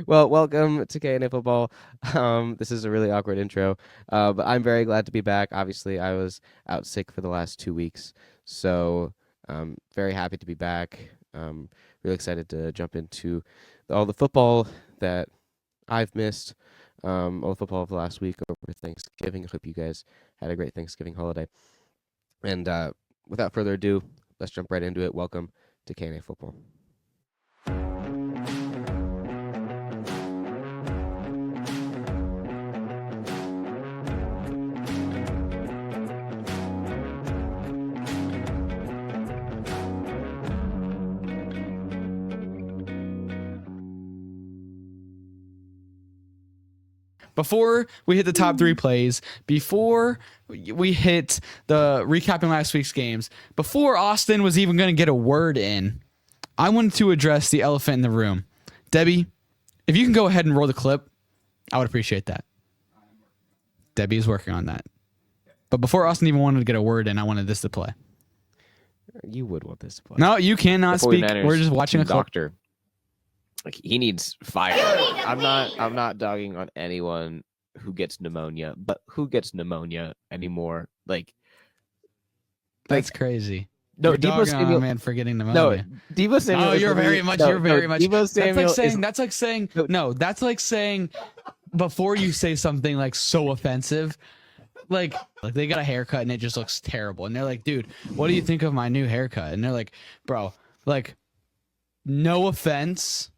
Well, welcome to K&A Football. This is a really awkward intro, but I'm very glad to be back. Obviously, I was out sick for the last 2 weeks, so very happy to be back. Really excited to jump into all the football that I've missed, all the football of the last week over Thanksgiving. I hope you guys had a great Thanksgiving holiday. And without further ado, let's jump right into it. Welcome to K&A Football. Before we hit the top three plays, before we hit the recapping last week's games, before Austin was even going to get a word in, I wanted to address the elephant in the room. Debbie, if you can go ahead and roll the clip, I would appreciate that. Debbie is working on that. But before Austin even wanted to get a word in, I wanted this to play. You would want this to play. No, you cannot speak. We're just watching a clip. Doctor. Like, he needs fire. I'm not dogging on anyone who gets pneumonia, but who gets pneumonia anymore? That's crazy. No, you're Deebo Samuel, on a man for getting pneumonia. No, Deebo Samuel. Oh, you're very much. Deebo Samuel That's like saying before you say something like so offensive, like they got a haircut and it just looks terrible, and they're like, dude, what do you think of my new haircut? And they're like, bro, like, no offense,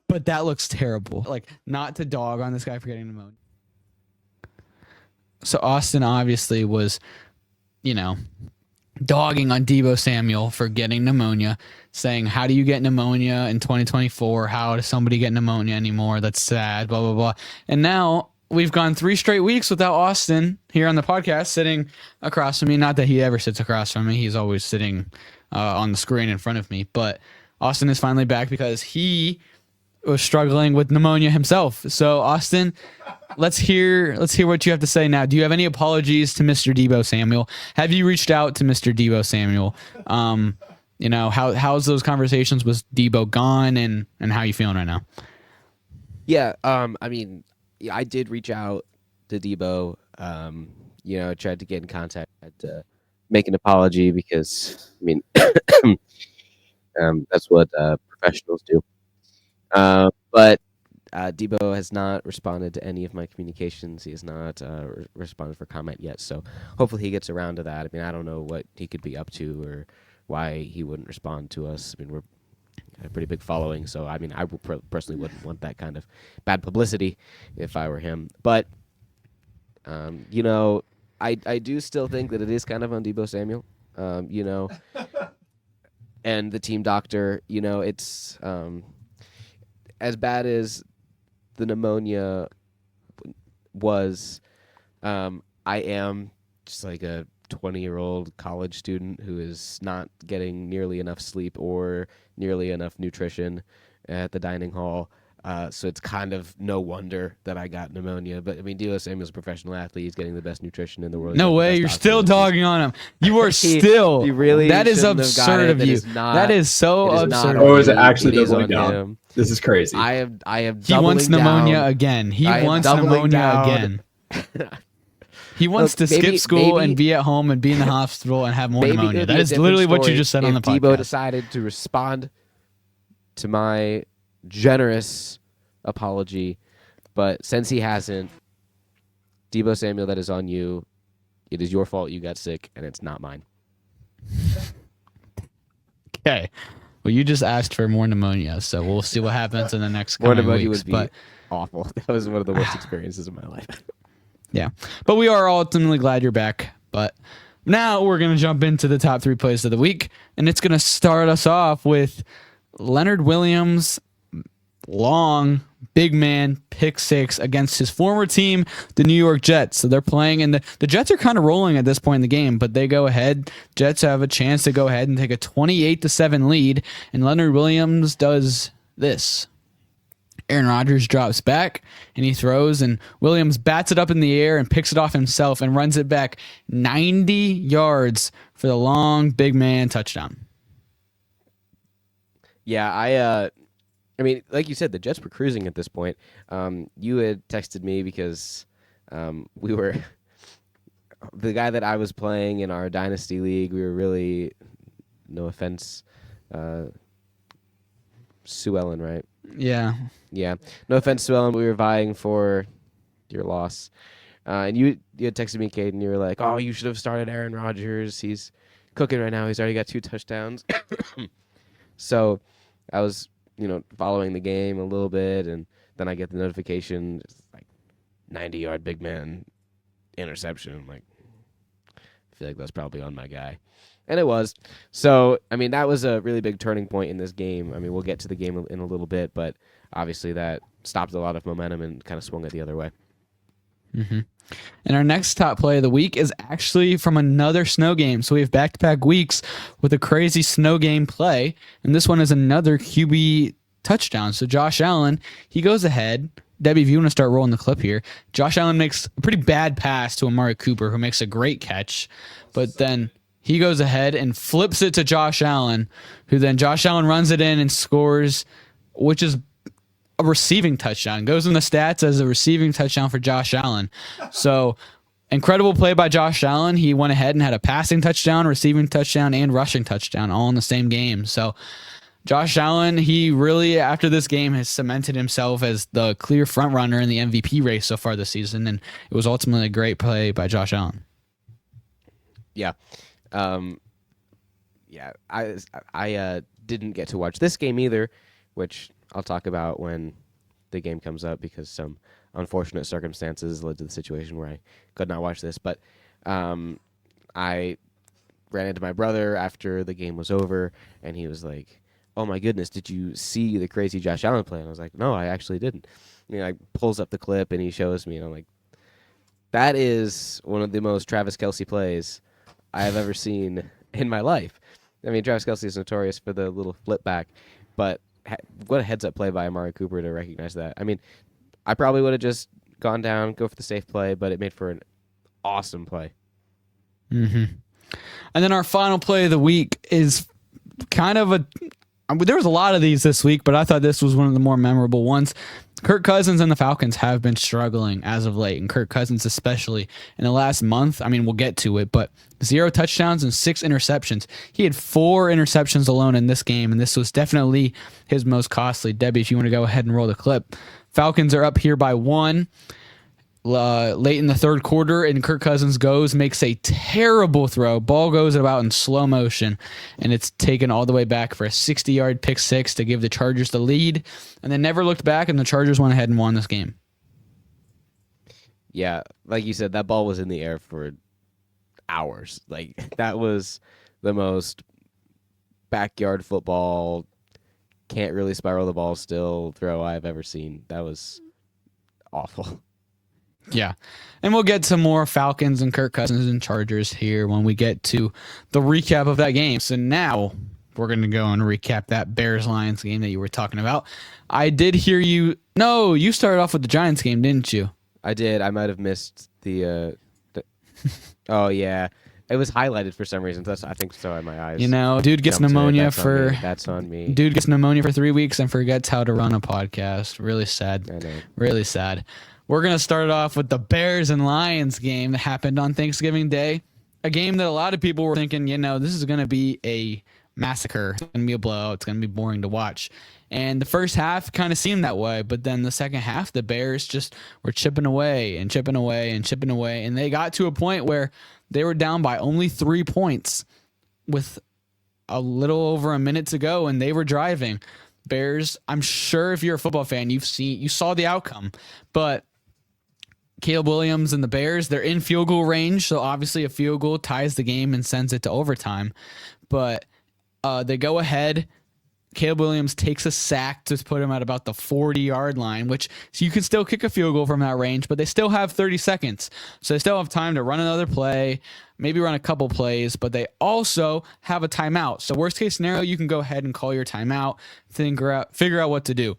but that looks terrible. Like, not to dog on this guy for getting pneumonia. So Austin obviously was, dogging on Deebo Samuel for getting pneumonia, saying, how do you get pneumonia in 2024? How does somebody get pneumonia anymore? That's sad, blah, blah, blah. And now we've gone 3 straight weeks without Austin here on the podcast sitting across from me. Not that he ever sits across from me. He's always sitting on the screen in front of me. But Austin is finally back because he was struggling with pneumonia himself. So Austin, let's hear what you have to say now. Do you have any apologies to Mr. Deebo Samuel? Have you reached out to Mr. Deebo Samuel? How's those conversations with Deebo gone, and how you feeling right now? Yeah, I did reach out to Deebo. Tried to get in contact, to make an apology because that's what professionals do. But Deebo has not responded to any of my communications. He has not responded for comment yet. So hopefully he gets around to that. I don't know what he could be up to or why he wouldn't respond to us. We're a pretty big following. So, I personally wouldn't want that kind of bad publicity if I were him. But, I do still think that it is kind of on Deebo Samuel, and the team doctor. It's as bad as the pneumonia was. I am just like a 20-year-old college student who is not getting nearly enough sleep or nearly enough nutrition at the dining hall. So it's kind of no wonder that I got pneumonia. But Deebo Samuel's a professional athlete. He's getting the best nutrition in the world. No way, you're still dogging on him. You are still. He really that is absurd of you. That is so absurd. Or is it actually doubling down? This is crazy. I have. He wants pneumonia again. He wants pneumonia again. He wants to skip school and be at home and be in the hospital and have more pneumonia. That is literally what you just said on the podcast. Deebo decided to respond to my generous apology, but since he hasn't, Deebo Samuel, that is on you. It is your fault you got sick, and it's not mine. Okay. Well, you just asked for more pneumonia, so we'll see what happens in the next couple weeks. More pneumonia weeks, would be awful. That was one of the worst experiences of my life. Yeah. But we are ultimately glad you're back. But now we're going to jump into the top 3 plays of the week, and it's going to start us off with Leonard Williams' long big man pick 6 against his former team, the New York Jets. So they're playing, and the Jets are kind of rolling at this point in the game, but they go ahead. Jets have a chance to go ahead and take a 28-7 lead, and Leonard Williams does this. Aaron Rodgers drops back and he throws, and Williams bats it up in the air and picks it off himself and runs it back 90 yards for the long big man touchdown. Yeah, I mean, like you said, the Jets were cruising at this point. You had texted me because we were the guy that I was playing in our dynasty league. We were really, no offense, Sue Ellen, right? Yeah. Yeah. No offense, Sue Ellen, but we were vying for your loss. And you had texted me, Kate, and you were like, "Oh, you should have started Aaron Rodgers. He's cooking right now. He's already got 2 touchdowns." So I was, following the game a little bit, and then I get the notification, it's like 90-yard big man interception. I'm like, I feel like that's probably on my guy. And it was. So, I mean, that was a really big turning point in this game. I mean, we'll get to the game in a little bit, but obviously that stopped a lot of momentum and kind of swung it the other way. Mm-hmm. And our next top play of the week is actually from another snow game. So we have back-to-back weeks with a crazy snow game play. And this one is another QB touchdown. So Josh Allen, he goes ahead. Debbie, if you want to start rolling the clip here, Josh Allen makes a pretty bad pass to Amari Cooper, who makes a great catch. But then he goes ahead and flips it to Josh Allen, who then Josh Allen runs it in and scores, which is a receiving touchdown. Goes in the stats as a receiving touchdown for Josh Allen. So incredible play by Josh Allen. He went ahead and had a passing touchdown, receiving touchdown, and rushing touchdown all in the same game. So Josh Allen, he really, after this game, has cemented himself as the clear front runner in the MVP race so far this season, and it was ultimately a great play by Josh Allen. Yeah. I didn't get to watch this game either, which I'll talk about when the game comes up because some unfortunate circumstances led to the situation where I could not watch this. But I ran into my brother after the game was over, and he was like, "Oh my goodness, did you see the crazy Josh Allen play?" And I was like, "No, I actually didn't." I pulls up the clip and he shows me, and I'm like, "That is one of the most Travis Kelce plays I have ever seen in my life." I mean, Travis Kelce is notorious for the little flip back, but what a heads-up play by Amari Cooper to recognize that. I mean, I probably would have just gone down, go for the safe play, but it made for an awesome play. Mm-hmm. And then our final play of the week is kind of there was a lot of these this week, but I thought this was one of the more memorable ones. Kirk Cousins and the Falcons have been struggling as of late, and Kirk Cousins especially in the last month. I mean, we'll get to it, but 0 touchdowns and 6 interceptions. He had 4 interceptions alone in this game, and this was definitely his most costly. Debbie, if you want to go ahead and roll the clip. Falcons are up here by 1. Late in the third quarter, and Kirk Cousins makes a terrible throw. Ball goes about in slow motion, and it's taken all the way back for a 60-yard pick six to give the Chargers the lead, and then never looked back, and the Chargers went ahead and won this game. Yeah, like you said, that ball was in the air for hours. Like, that was the most backyard football, can't really spiral the ball still throw I've ever seen. That was awful. Yeah, and we'll get to more Falcons and Kirk Cousins and Chargers here when we get to the recap of that game. So now we're going to go and recap that Bears-Lions game that you were talking about. I did hear you. No, you started off with the Giants game, didn't you? I did. I might have missed the oh, yeah. It was highlighted for some reason. I think so in my eyes. Dude gets pneumonia for... That's on me. Dude gets pneumonia for 3 weeks and forgets how to run a podcast. Really sad. I know. Really sad. We're going to start it off with the Bears and Lions game that happened on Thanksgiving Day. A game that a lot of people were thinking, this is going to be a massacre. It's going to be a blowout. It's going to be boring to watch. And the first half kind of seemed that way. But then the second half, the Bears just were chipping away and chipping away and chipping away. And they got to a point where they were down by only 3 points with a little over a minute to go, and they were driving. Bears, I'm sure if you're a football fan, you saw the outcome. But Caleb Williams and the Bears, they're in field goal range, so obviously a field goal ties the game and sends it to overtime. But they go ahead. Caleb Williams takes a sack to put him at about the 40-yard line, which so you can still kick a field goal from that range, but they still have 30 seconds. So they still have time to run another play, maybe run a couple plays, but they also have a timeout. So worst case scenario, you can go ahead and call your timeout, figure out what to do.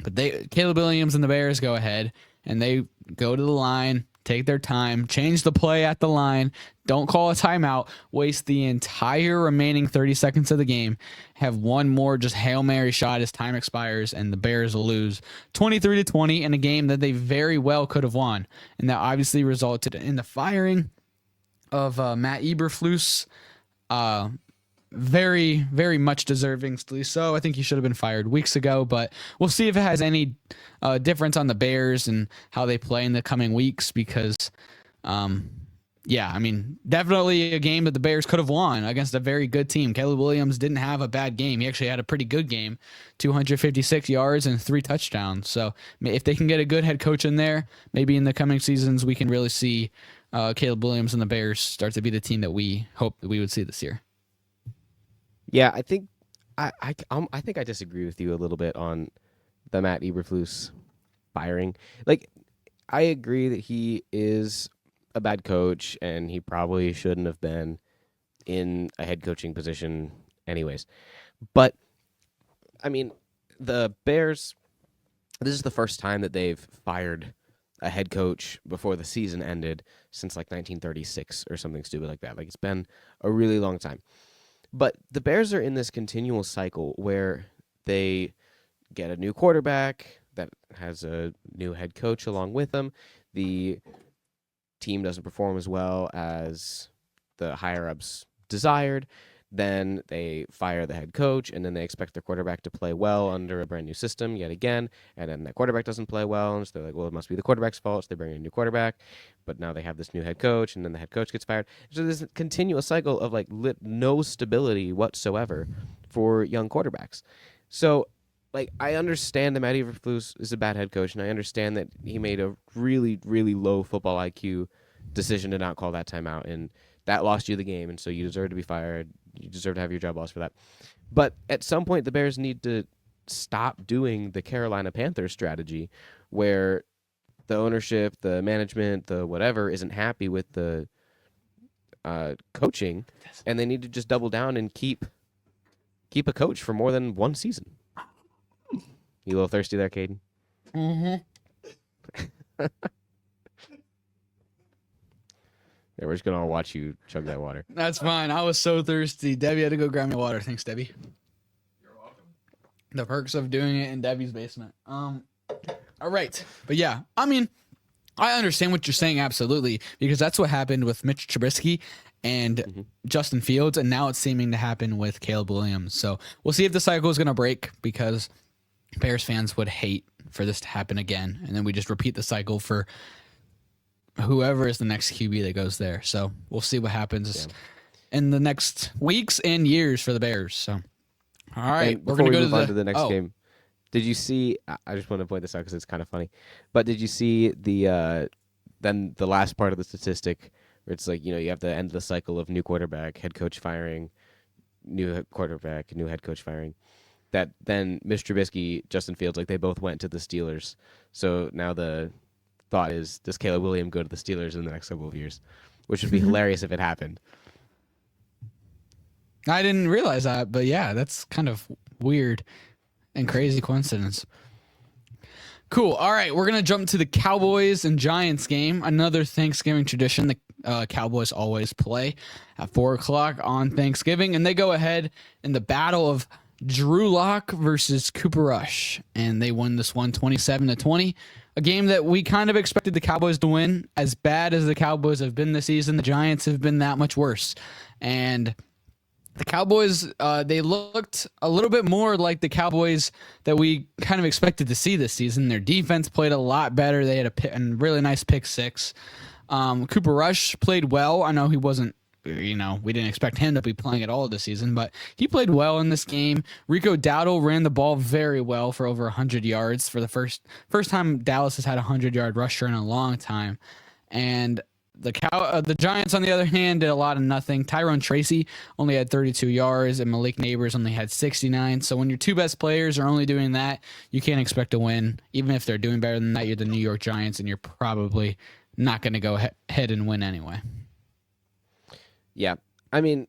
But Caleb Williams and the Bears go ahead, and they go to the line, take their time, change the play at the line, don't call a timeout, waste the entire remaining 30 seconds of the game, have one more just Hail Mary shot as time expires, and the Bears will lose 23-20 in a game that they very well could have won. And that obviously resulted in the firing of Matt Eberflus. Very, very much deservingly so. I think he should have been fired weeks ago, but we'll see if it has any difference on the Bears and how they play in the coming weeks because, definitely a game that the Bears could have won against a very good team. Caleb Williams didn't have a bad game. He actually had a pretty good game, 256 yards and 3 touchdowns. So if they can get a good head coach in there, maybe in the coming seasons, we can really see Caleb Williams and the Bears start to be the team that we hope that we would see this year. Yeah, I think I think I disagree with you a little bit on the Matt Eberflus firing. Like, I agree that he is a bad coach and he probably shouldn't have been in a head coaching position anyways. But I mean, the Bears, this is the first time that they've fired a head coach before the season ended since like 1936 or something stupid like that. Like, it's been a really long time. But the Bears are in this continual cycle where they get a new quarterback that has a new head coach along with them. The team doesn't perform as well as the higher-ups desired. Then they fire the head coach, and then they expect their quarterback to play well under a brand new system yet again. And then that quarterback doesn't play well, and so they're like, well, it must be the quarterback's fault. So they bring in a new quarterback, but now they have this new head coach, and then the head coach gets fired. So there's a continuous cycle of like no stability whatsoever for young quarterbacks. So, like, I understand that Matt Eberflus is a bad head coach, and I understand that he made a really, really low football IQ decision to not call that timeout, and that lost you the game, and so you deserve to be fired. You deserve to have your job lost for that. But at some point, the Bears need to stop doing the Carolina Panthers strategy where the ownership, the management, the whatever isn't happy with the coaching, and they need to just double down and keep a coach for more than one season. You a little thirsty there, Caden? Mm-hmm. Yeah, we're just going to all watch you chug that water. That's fine. I was so thirsty. Debbie had to go grab me water. Thanks, Debbie. You're welcome. The perks of doing it in Debbie's basement. All right. But yeah, I mean, I understand what you're saying absolutely because that's what happened with Mitch Trubisky and Justin Fields, and now it's seeming to happen with Caleb Williams. So we'll see if the cycle is going to break because Bears fans would hate for this to happen again, and then we just repeat the cycle for whoever is the next QB that goes there. So we'll see what happens in the next weeks and years for the Bears. So, all right, we're going to go on to the next game. Did you see? I just want to point this out because it's kind of funny. But did you see the last part of the statistic where it's like, you have to end the cycle of new quarterback, head coach firing, new quarterback, new head coach firing. That then Mr. Trubisky, Justin Fields, like they both went to the Steelers. So now the thought is, does Caleb Williams go to the Steelers in the next couple of years? Which would be hilarious if it happened. I didn't realize that, but yeah, that's kind of weird and crazy coincidence. Cool. All right, we're going to jump to the Cowboys and Giants game, another Thanksgiving tradition. The Cowboys always play at 4 o'clock on Thanksgiving, and they go ahead in the battle of Drew Lock versus Cooper Rush, and they won this one 27-20. A game that we kind of expected the Cowboys to win. As bad as the Cowboys have been this season, the Giants have been that much worse. And the Cowboys, they looked a little bit more like the Cowboys that we kind of expected to see this season. Their defense played a lot better. They had a really nice pick six. Cooper Rush played well. I know he wasn't, we didn't expect him to be playing at all this season, but he played well in this game. Rico Dowdle ran the ball very well for over 100 yards for the first time Dallas has had a 100-yard rusher in a long time. And the Giants, on the other hand, did a lot of nothing. Tyrone Tracy only had 32 yards, and Malik Neighbors only had 69. So when your two best players are only doing that, you can't expect to win. Even if they're doing better than that, you're the New York Giants, and you're probably not going to go ahead and win anyway. Yeah, I mean,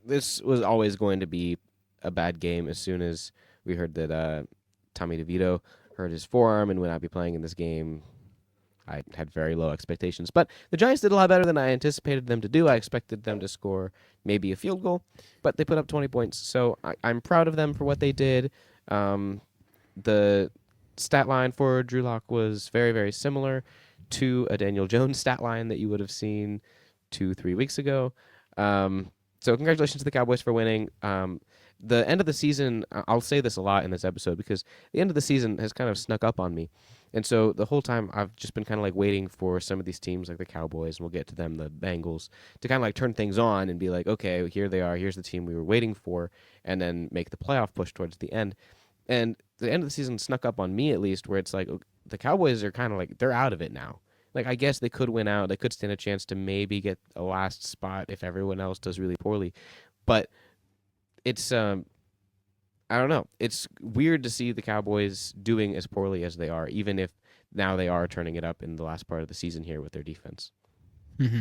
this was always going to be a bad game as soon as we heard that Tommy DeVito hurt his forearm and would not be playing in this game. I had very low expectations. But the Giants did a lot better than I anticipated them to do. I expected them to score maybe a field goal, but they put up 20 points. So I'm proud of them for what they did. The stat line for Drew Lock was very, very similar to a Daniel Jones stat line that you would have seen 2-3 weeks ago. So congratulations to the Cowboys for winning. The end of the season, I'll say this a lot in this episode because the end of the season has kind of snuck up on me. And so the whole time I've just been kind of like waiting for some of these teams like the Cowboys, and we'll get to them, the Bengals, to kind of like turn things on and be like, okay, here they are. Here's the team we were waiting for, and then make the playoff push towards the end. And the end of the season snuck up on me, at least, where it's like the Cowboys are kind of like, they're out of it now. Like, I guess they could win out. They could stand a chance to maybe get a last spot if everyone else does really poorly. But it's, I don't know. It's weird to see the Cowboys doing as poorly as they are, even if now they are turning it up in the last part of the season here with their defense. Mm-hmm.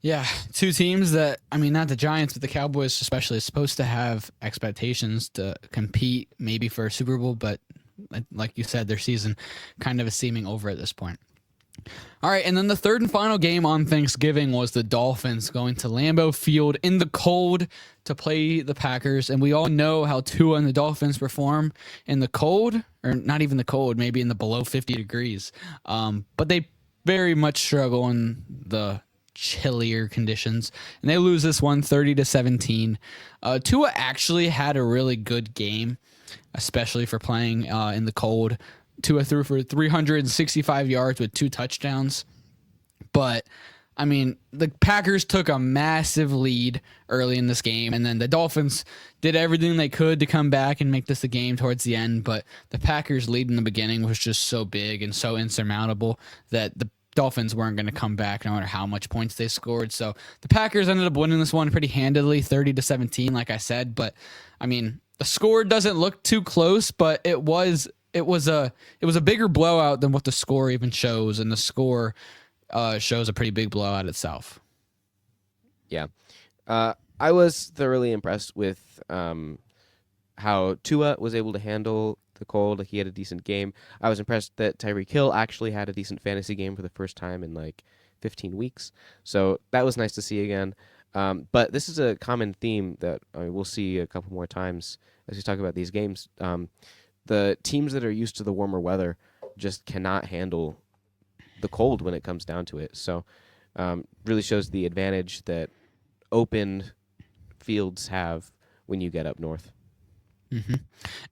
Yeah, two teams that, I mean, not the Giants, but the Cowboys especially, is supposed to have expectations to compete maybe for a Super Bowl, but like you said, their season kind of is seeming over at this point. All right, and then the third and final game on Thanksgiving was the Dolphins going to Lambeau Field in the cold to play the Packers, and we all know how Tua and the Dolphins perform in the cold, or not even the cold, maybe in the below 50 degrees, but they very much struggle in the chillier conditions, and they lose this one 30-17. Tua actually had a really good game, especially for playing in the cold. Tua threw for 365 yards with 2 touchdowns. But, I mean, the Packers took a massive lead early in this game, and then the Dolphins did everything they could to come back and make this a game towards the end. But the Packers' lead in the beginning was just so big and so insurmountable that the Dolphins weren't going to come back no matter how much points they scored. So the Packers ended up winning this one pretty handily, 30-17, like I said. But, I mean, the score doesn't look too close, but it was a bigger blowout than what the score even shows, and the score shows a pretty big blowout itself. Yeah. I was thoroughly impressed with how Tua was able to handle the cold. He had a decent game. I was impressed that Tyreek Hill actually had a decent fantasy game for the first time in like 15 weeks. So that was nice to see again. But this is a common theme that we'll see a couple more times as we talk about these games. The teams that are used to the warmer weather just cannot handle the cold when it comes down to it. So really shows the advantage that open fields have when you get up north. Mm-hmm.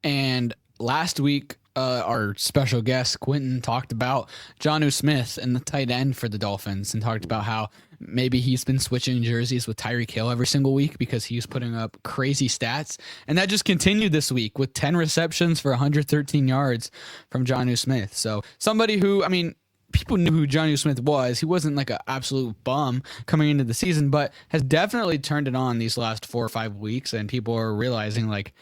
And last week, our special guest, Quentin, talked about Jonnu Smith and the tight end for the Dolphins, and talked about how maybe he's been switching jerseys with Tyreek Hill every single week because he's putting up crazy stats. And that just continued this week with 10 receptions for 113 yards from Jonnu Smith. So somebody who, I mean, people knew who Jonnu Smith was. He wasn't like an absolute bum coming into the season, but has definitely turned it on these last 4 or 5 weeks. And people are realizing, like,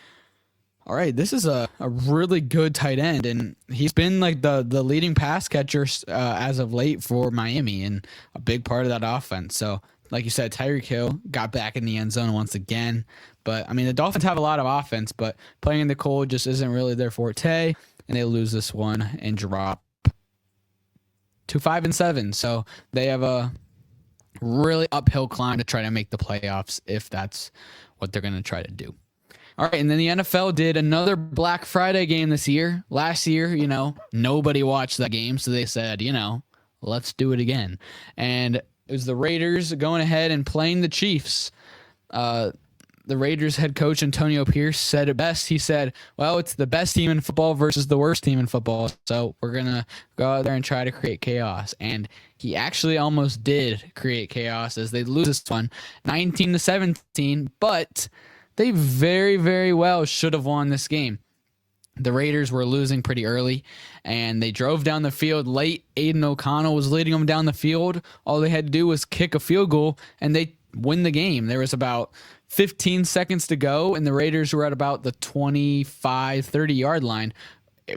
all right, this is a really good tight end, and he's been like the leading pass catcher as of late for Miami, and a big part of that offense. So, like you said, Tyreek Hill got back in the end zone once again. But, I mean, the Dolphins have a lot of offense, but playing in the cold just isn't really their forte, and they lose this one and drop to 5-7. So they have a really uphill climb to try to make the playoffs if that's what they're going to try to do. All right, and then the NFL did another Black Friday game this year. Last year, nobody watched that game, so they said, let's do it again. And it was the Raiders going ahead and playing the Chiefs. The Raiders head coach Antonio Pierce said it best. He said, well, it's the best team in football versus the worst team in football, so we're going to go out there and try to create chaos. And he actually almost did create chaos as they lose this one 19-17, but they very, very well should have won this game. The Raiders were losing pretty early, and they drove down the field late. Aiden O'Connell was leading them down the field. All they had to do was kick a field goal, and they win the game. There was about 15 seconds to go, and the Raiders were at about the 25, 30-yard line.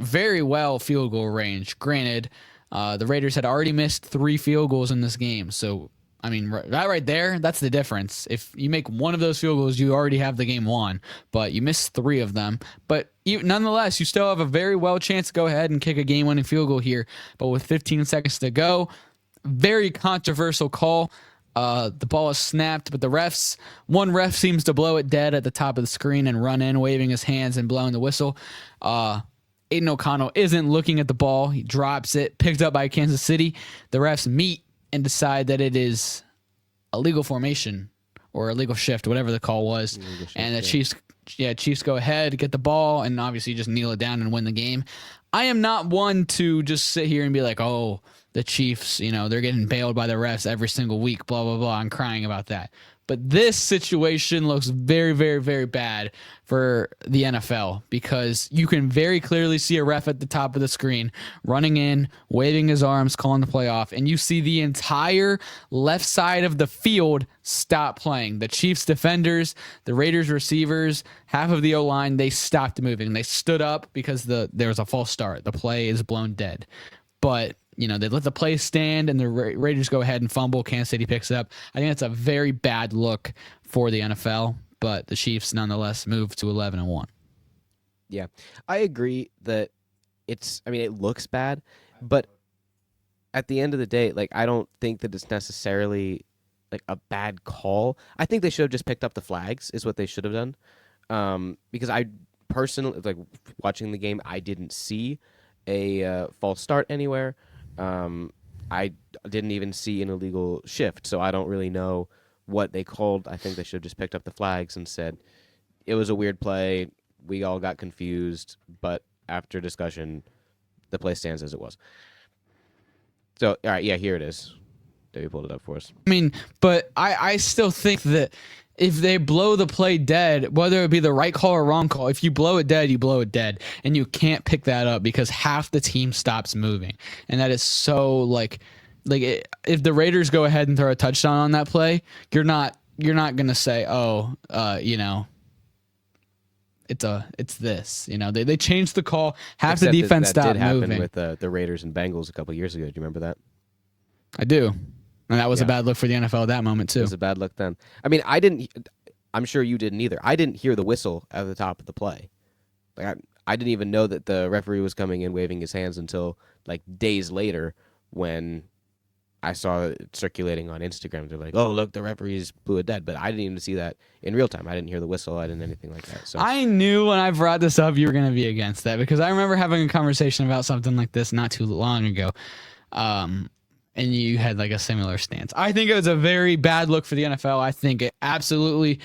Very well field goal range. Granted, the Raiders had already missed 3 field goals in this game, so I mean, that right there, that's the difference. If you make one of those field goals, you already have the game won, but you missed 3 of them. But nonetheless, you still have a very well chance to go ahead and kick a game-winning field goal here. But with 15 seconds to go, very controversial call. The ball is snapped, but one ref seems to blow it dead at the top of the screen and run in, waving his hands and blowing the whistle. Aiden O'Connell isn't looking at the ball. He drops it, picked up by Kansas City. The refs meet and decide that it is a legal formation or a legal shift, whatever the call was. And the Chiefs go ahead, get the ball, and obviously just kneel it down and win the game. I am not one to just sit here and be like, oh, the Chiefs, they're getting bailed by the refs every single week, blah, blah, blah. I'm crying about that. But this situation looks very, very, very bad for the NFL because you can very clearly see a ref at the top of the screen running in, waving his arms, calling the play off, and you see the entire left side of the field stop playing. The Chiefs defenders, the Raiders receivers, half of the O-line, they stopped moving. They stood up because there was a false start. The play is blown dead. But they let the play stand, and the Raiders go ahead and fumble. Kansas City picks it up. I think that's a very bad look for the NFL, but the Chiefs nonetheless move to 11-1. Yeah, I agree that it looks bad, but at the end of the day, I don't think that it's necessarily a bad call. I think they should have just picked up the flags is what they should have done. Because I personally, watching the game, I didn't see a false start anywhere. I didn't even see an illegal shift, so I don't really know what they called. I think they should have just picked up the flags and said it was a weird play. We all got confused, but after discussion, the play stands as it was. So, all right, yeah, here it is. Debbie pulled it up for us. I mean, but I still think that if they blow the play dead, whether it be the right call or wrong call, if you blow it dead, you blow it dead. And you can't pick that up because half the team stops moving. And that is so if the Raiders go ahead and throw a touchdown on that play, you're not going to say, it's this. They changed the call. Half the defense stopped moving. That did happen with the Raiders and Bengals a couple years ago. Do you remember that? I do. And that was a bad look for the NFL at that moment, too. It was a bad look then. I mean, I'm sure you didn't either. I didn't hear the whistle at the top of the play. I didn't even know that the referee was coming in waving his hands until days later when I saw it circulating on Instagram. They're like, oh, look, the referees blew it dead. But I didn't even see that in real time. I didn't hear the whistle. I didn't anything like that. So I knew when I brought this up you were going to be against that because I remember having a conversation about something like this not too long ago. And you had a similar stance. I think it was a very bad look for the NFL. I think it absolutely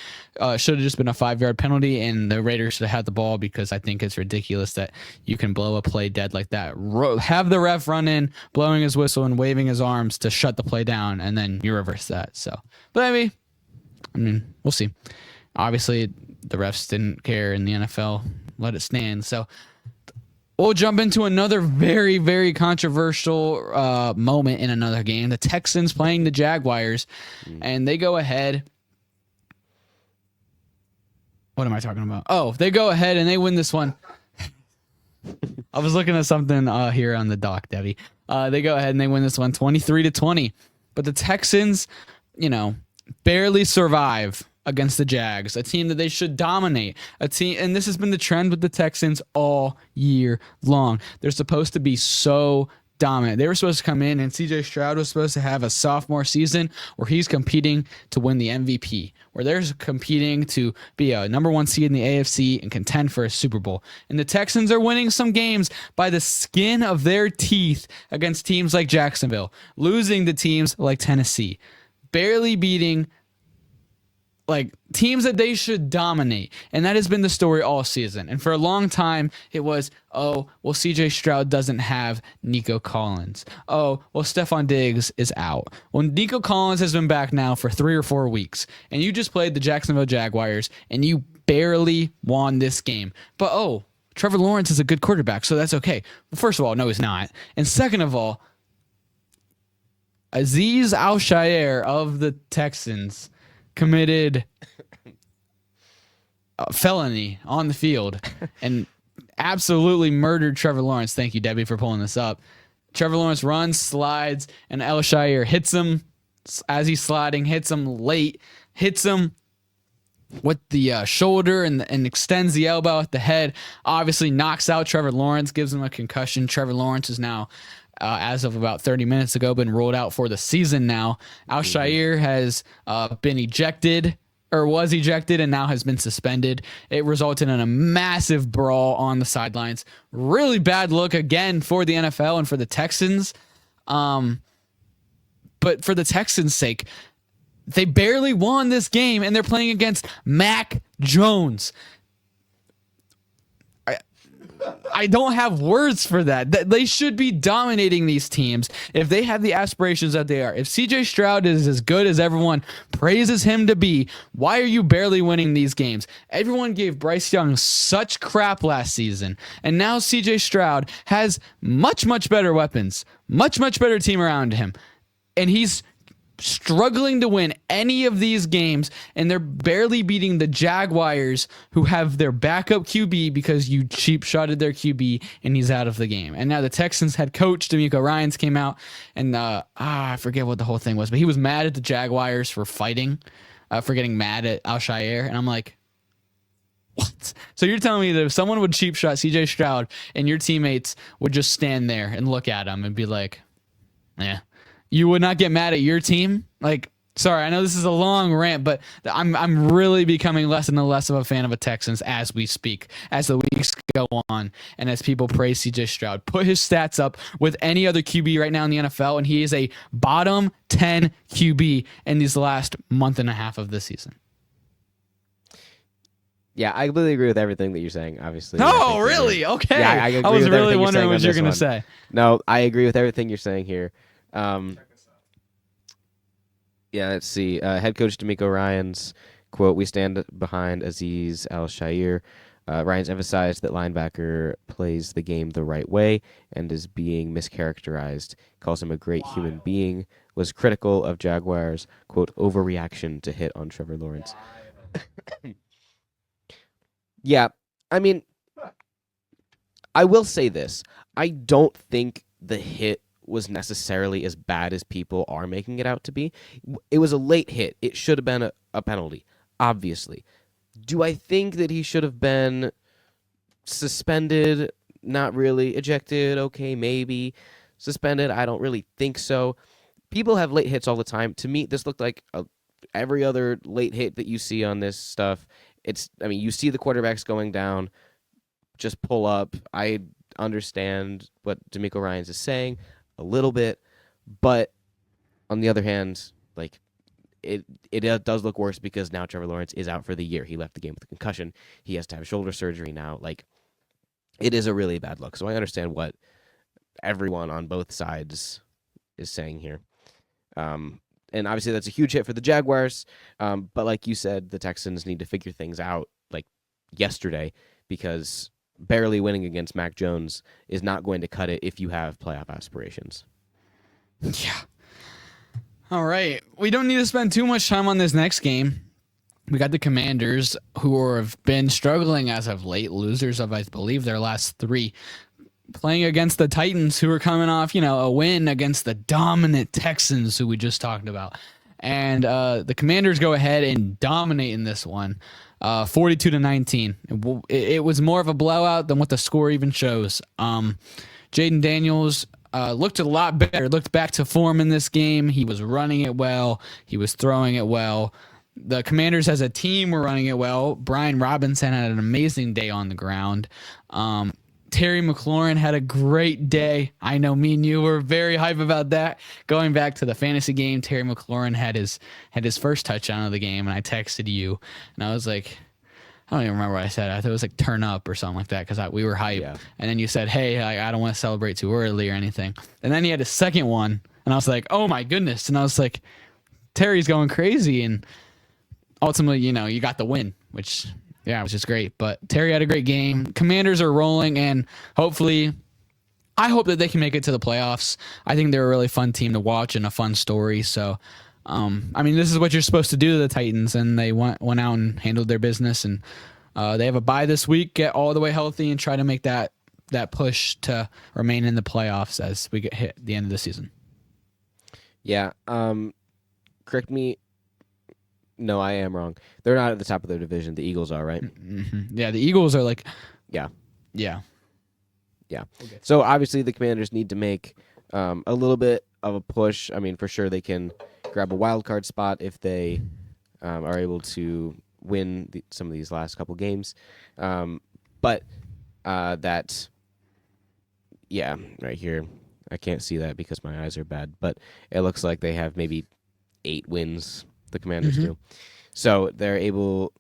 should have just been a 5-yard penalty, and the Raiders should have had the ball because I think it's ridiculous that you can blow a play dead like that. Have the ref run in, blowing his whistle and waving his arms to shut the play down, and then you reverse that. So, but I mean, we'll see. Obviously, the refs didn't care in the NFL. Let it stand. So, we'll jump into another very, very controversial moment in another game. The Texans playing the Jaguars, and they go ahead. What am I talking about? Oh, they go ahead and they win this one. I was looking at something here on the dock, Debbie. They go ahead and they win this one 23-20. But the Texans, barely survive against the Jags, a team that they should dominate, and this has been the trend with the Texans all year long. They're supposed to be so dominant. They were supposed to come in, and CJ Stroud was supposed to have a sophomore season where he's competing to win the MVP, where they're competing to be a number 1 seed in the AFC and contend for a Super Bowl. And the Texans are winning some games by the skin of their teeth against teams like Jacksonville, losing to teams like Tennessee, barely beating teams that they should dominate. And that has been the story all season. And for a long time, it was, CJ Stroud doesn't have Nico Collins. Stephon Diggs is out. Well, Nico Collins has been back now for 3 or 4 weeks. And you just played the Jacksonville Jaguars, and you barely won this game. But, Trevor Lawrence is a good quarterback, so that's okay. Well, first of all, no, he's not. And second of all, Azeez Al-Shaair of the Texans committed a felony on the field and absolutely murdered Trevor Lawrence. Thank you, Debbie, for pulling this up. Trevor Lawrence runs, slides, and Al-Shaair hits him as he's sliding, hits him late, hits him with the shoulder and extends the elbow at the head. Obviously knocks out Trevor Lawrence, gives him a concussion. Trevor Lawrence is now, as of about 30 minutes ago, been ruled out for the season now. Al-Shaair has been ejected, or was ejected, and now has been suspended. It resulted in a massive brawl on the sidelines. Really bad look again for the NFL and for the Texans. But for the Texans' sake, they barely won this game, and they're playing against Mac Jones. I don't have words for that. They should be dominating these teams if they have the aspirations that they are. If CJ Stroud is as good as everyone praises him to be, why are you barely winning these games? Everyone gave Bryce Young such crap last season, and now CJ Stroud has much, much better weapons, much, much better team around him, and he's struggling to win any of these games, and they're barely beating the Jaguars, who have their backup QB because you cheap shotted their QB and he's out of the game. And now the Texans head coach DeMeco Ryans came out and I forget what the whole thing was, but he was mad at the Jaguars for fighting, for getting mad at Al-Shaair, and I'm like, what? So you're telling me that if someone would cheap shot CJ Stroud and your teammates would just stand there and look at him and be like, yeah, you would not get mad at your team? Like, sorry, I know this is a long rant, but I'm really becoming less and less of a fan of the Texans as we speak, as the weeks go on, and as people praise CJ Stroud. Put his stats up with any other QB right now in the NFL, and he is a bottom 10 QB in these last month and a half of this season. Yeah, I completely agree with everything that you're saying, obviously. Oh, really? Okay. Yeah, I agree was with really everything wondering what you're going to say. No, I agree with everything you're saying here. Yeah, let's see. Head coach DeMeco Ryans, quote, "We stand behind Azeez Al-Shaair." Ryans emphasized that linebacker plays the game the right way and is being mischaracterized. Calls him a great human being. Was critical of Jaguars, quote, overreaction to hit on Trevor Lawrence. Yeah, I mean, I will say this. I don't think the hit was necessarily as bad as people are making it out to be. It was a late hit. It should have been a penalty, obviously. Do I think that he should have been suspended? Not really. Ejected? Okay, maybe. Suspended? I don't really think so. People have late hits all the time. To me, this looked like every other late hit that you see on this stuff. You see the quarterbacks going down. Just pull up. I understand what DeMeco Ryans is saying a little bit, but on the other hand, like it does look worse because now Trevor Lawrence is out for the year. He left the game with a concussion. He has to have shoulder surgery now. Like, it is a really bad look. So I understand what everyone on both sides is saying here. And obviously that's a huge hit for the Jaguars. But like you said, the Texans need to figure things out like yesterday, because barely winning against Mac Jones is not going to cut it if you have playoff aspirations. Yeah. All right. We don't need to spend too much time on this next game. We got the Commanders, who have been struggling as of late, losers of, I believe, their last 3, playing against the Titans, who are coming off, a win against the dominant Texans, who we just talked about. And the Commanders go ahead and dominate in this one, 42-19. It was more of a blowout than what the score even shows. Jaden Daniels looked a lot better, looked back to form in this game. He was running it well. He was throwing it well. The Commanders as a team were running it well. Brian Robinson had an amazing day on the ground. Terry McLaurin had a great day. I know me and you were very hype about that. Going back to the fantasy game, Terry McLaurin had his first touchdown of the game, and I texted you, and I was like, I don't even remember what I said. I thought it was like turn up or something like that, because we were hype. Yeah. And then you said, hey, I don't want to celebrate too early or anything. And then he had a second one, and I was like, oh my goodness. And I was like, Terry's going crazy. And ultimately, you got the win, which, yeah, it was just great. But Terry had a great game. Commanders are rolling, and hopefully, I hope that they can make it to the playoffs. I think they're a really fun team to watch and a fun story. So, this is what you're supposed to do to the Titans, and they went out and handled their business. And they have a bye this week, get all the way healthy, and try to make that push to remain in the playoffs as we get hit at the end of the season. Yeah. correct me. No, I am wrong. They're not at the top of their division. The Eagles are, right? Mm-hmm. Yeah, the Eagles are like. Yeah. Yeah. Okay. So obviously the Commanders need to make a little bit of a push. I mean, for sure they can grab a wild card spot if they are able to win some of these last couple games. But that, yeah, right here, I can't see that because my eyes are bad. But it looks like they have maybe 8 wins. The Commanders do. So they're able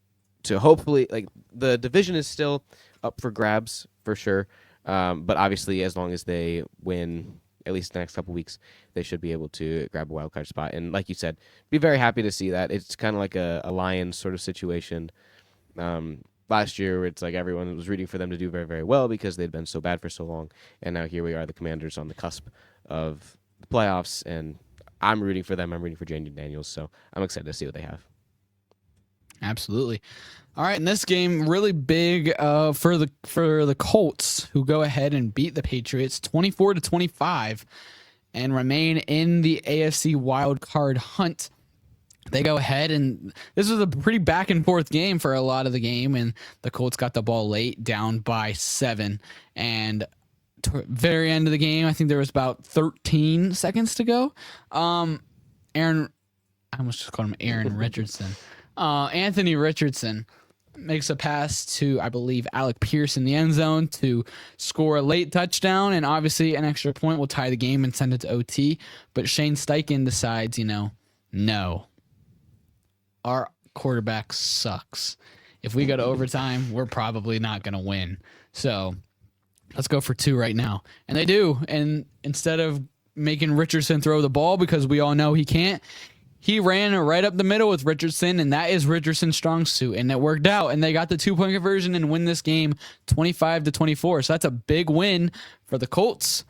to hopefully, like, the division is still up for grabs for sure. But obviously, as long as they win at least the next couple weeks, they should be able to grab a wild card spot. And like you said, be very happy to see that. It's kind of like a Lions sort of situation. Last year, where it's like everyone was rooting for them to do very, very well because they'd been so bad for so long. And now here we are, the Commanders on the cusp of the playoffs, and I'm rooting for them. I'm rooting for Jane Daniels, so I'm excited to see what they have. Absolutely. All right, in this game, really big for the Colts, who go ahead and beat the Patriots 24-25 and remain in the AFC wild card hunt. They go ahead, and this was a pretty back and forth game for a lot of the game, and the Colts got the ball late, down by 7, and very end of the game, I think there was about 13 seconds to go. I almost just called him Aaron Richardson. Anthony Richardson makes a pass to, I believe, Alec Pierce in the end zone to score a late touchdown, and obviously an extra point will tie the game and send it to OT. But Shane Steichen decides, no, our quarterback sucks. If we go to overtime, we're probably not going to win. So let's go for 2 right now. And they do. And instead of making Richardson throw the ball, because we all know he can't, he ran right up the middle with Richardson, and that is Richardson's strong suit. And it worked out. And they got the 2-point conversion and win this game 25-24. So that's a big win for the Colts.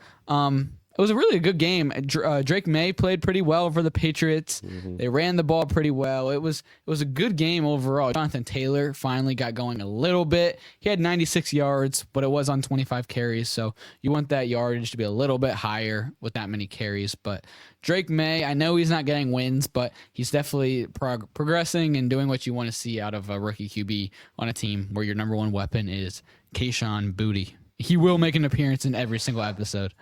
It was a really good game. Drake May played pretty well for the Patriots. Mm-hmm. They ran the ball pretty well. It was a good game overall. Jonathan Taylor finally got going a little bit. He had 96 yards, but it was on 25 carries, so you want that yardage to be a little bit higher with that many carries. But Drake May, I know he's not getting wins, but he's definitely progressing and doing what you want to see out of a rookie QB on a team where your number one weapon is Kayshon Boutte. He will make an appearance in every single episode.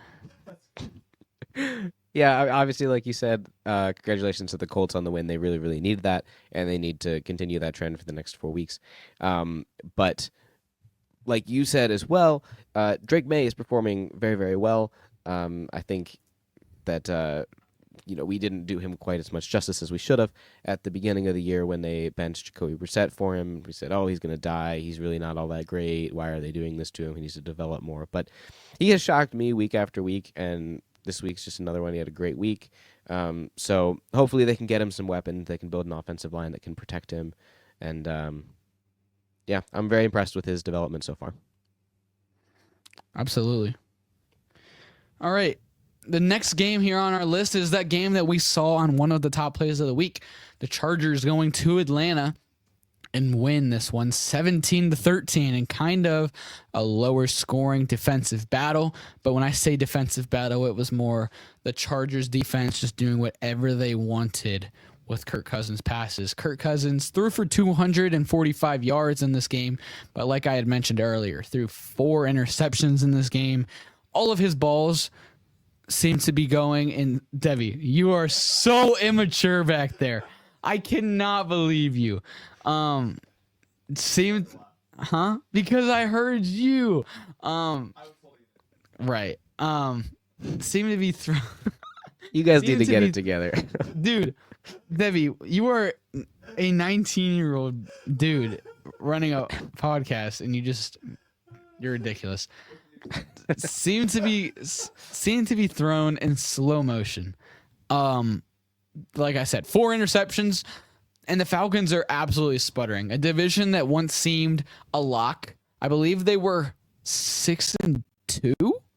Yeah, obviously, like you said, congratulations to the Colts on the win. They really, really needed that, and they need to continue that trend for the next 4 weeks. But like you said as well, Drake May is performing very, very well. I think that we didn't do him quite as much justice as we should have at the beginning of the year when they benched Jacoby Brissett for him. We said, he's going to die. He's really not all that great. Why are they doing this to him? He needs to develop more. But he has shocked me week after week, and this week's just another one. He had a great week. So hopefully they can get him some weapons. They can build an offensive line that can protect him. And, I'm very impressed with his development so far. Absolutely. All right. The next game here on our list is that game that we saw on one of the top plays of the week. The Chargers going to Atlanta and win this one 17-13 in kind of a lower scoring defensive battle. But when I say defensive battle, it was more the Chargers defense just doing whatever they wanted with Kirk Cousins' passes. Kirk Cousins threw for 245 yards in this game, but like I had mentioned earlier, threw 4 interceptions in this game. All of his balls seem to be going in. Debbie, you are so immature back there. I cannot believe you. Seemed, because I heard you. Right. Seemed to be thrown. You guys need to get it together. Dude, Debbie, you are a 19-year-old dude running a podcast, and you're ridiculous. Seemed to be thrown in slow motion. Like I said, 4 interceptions, and the Falcons are absolutely sputtering. A division that once seemed a lock. I believe they were 6-2,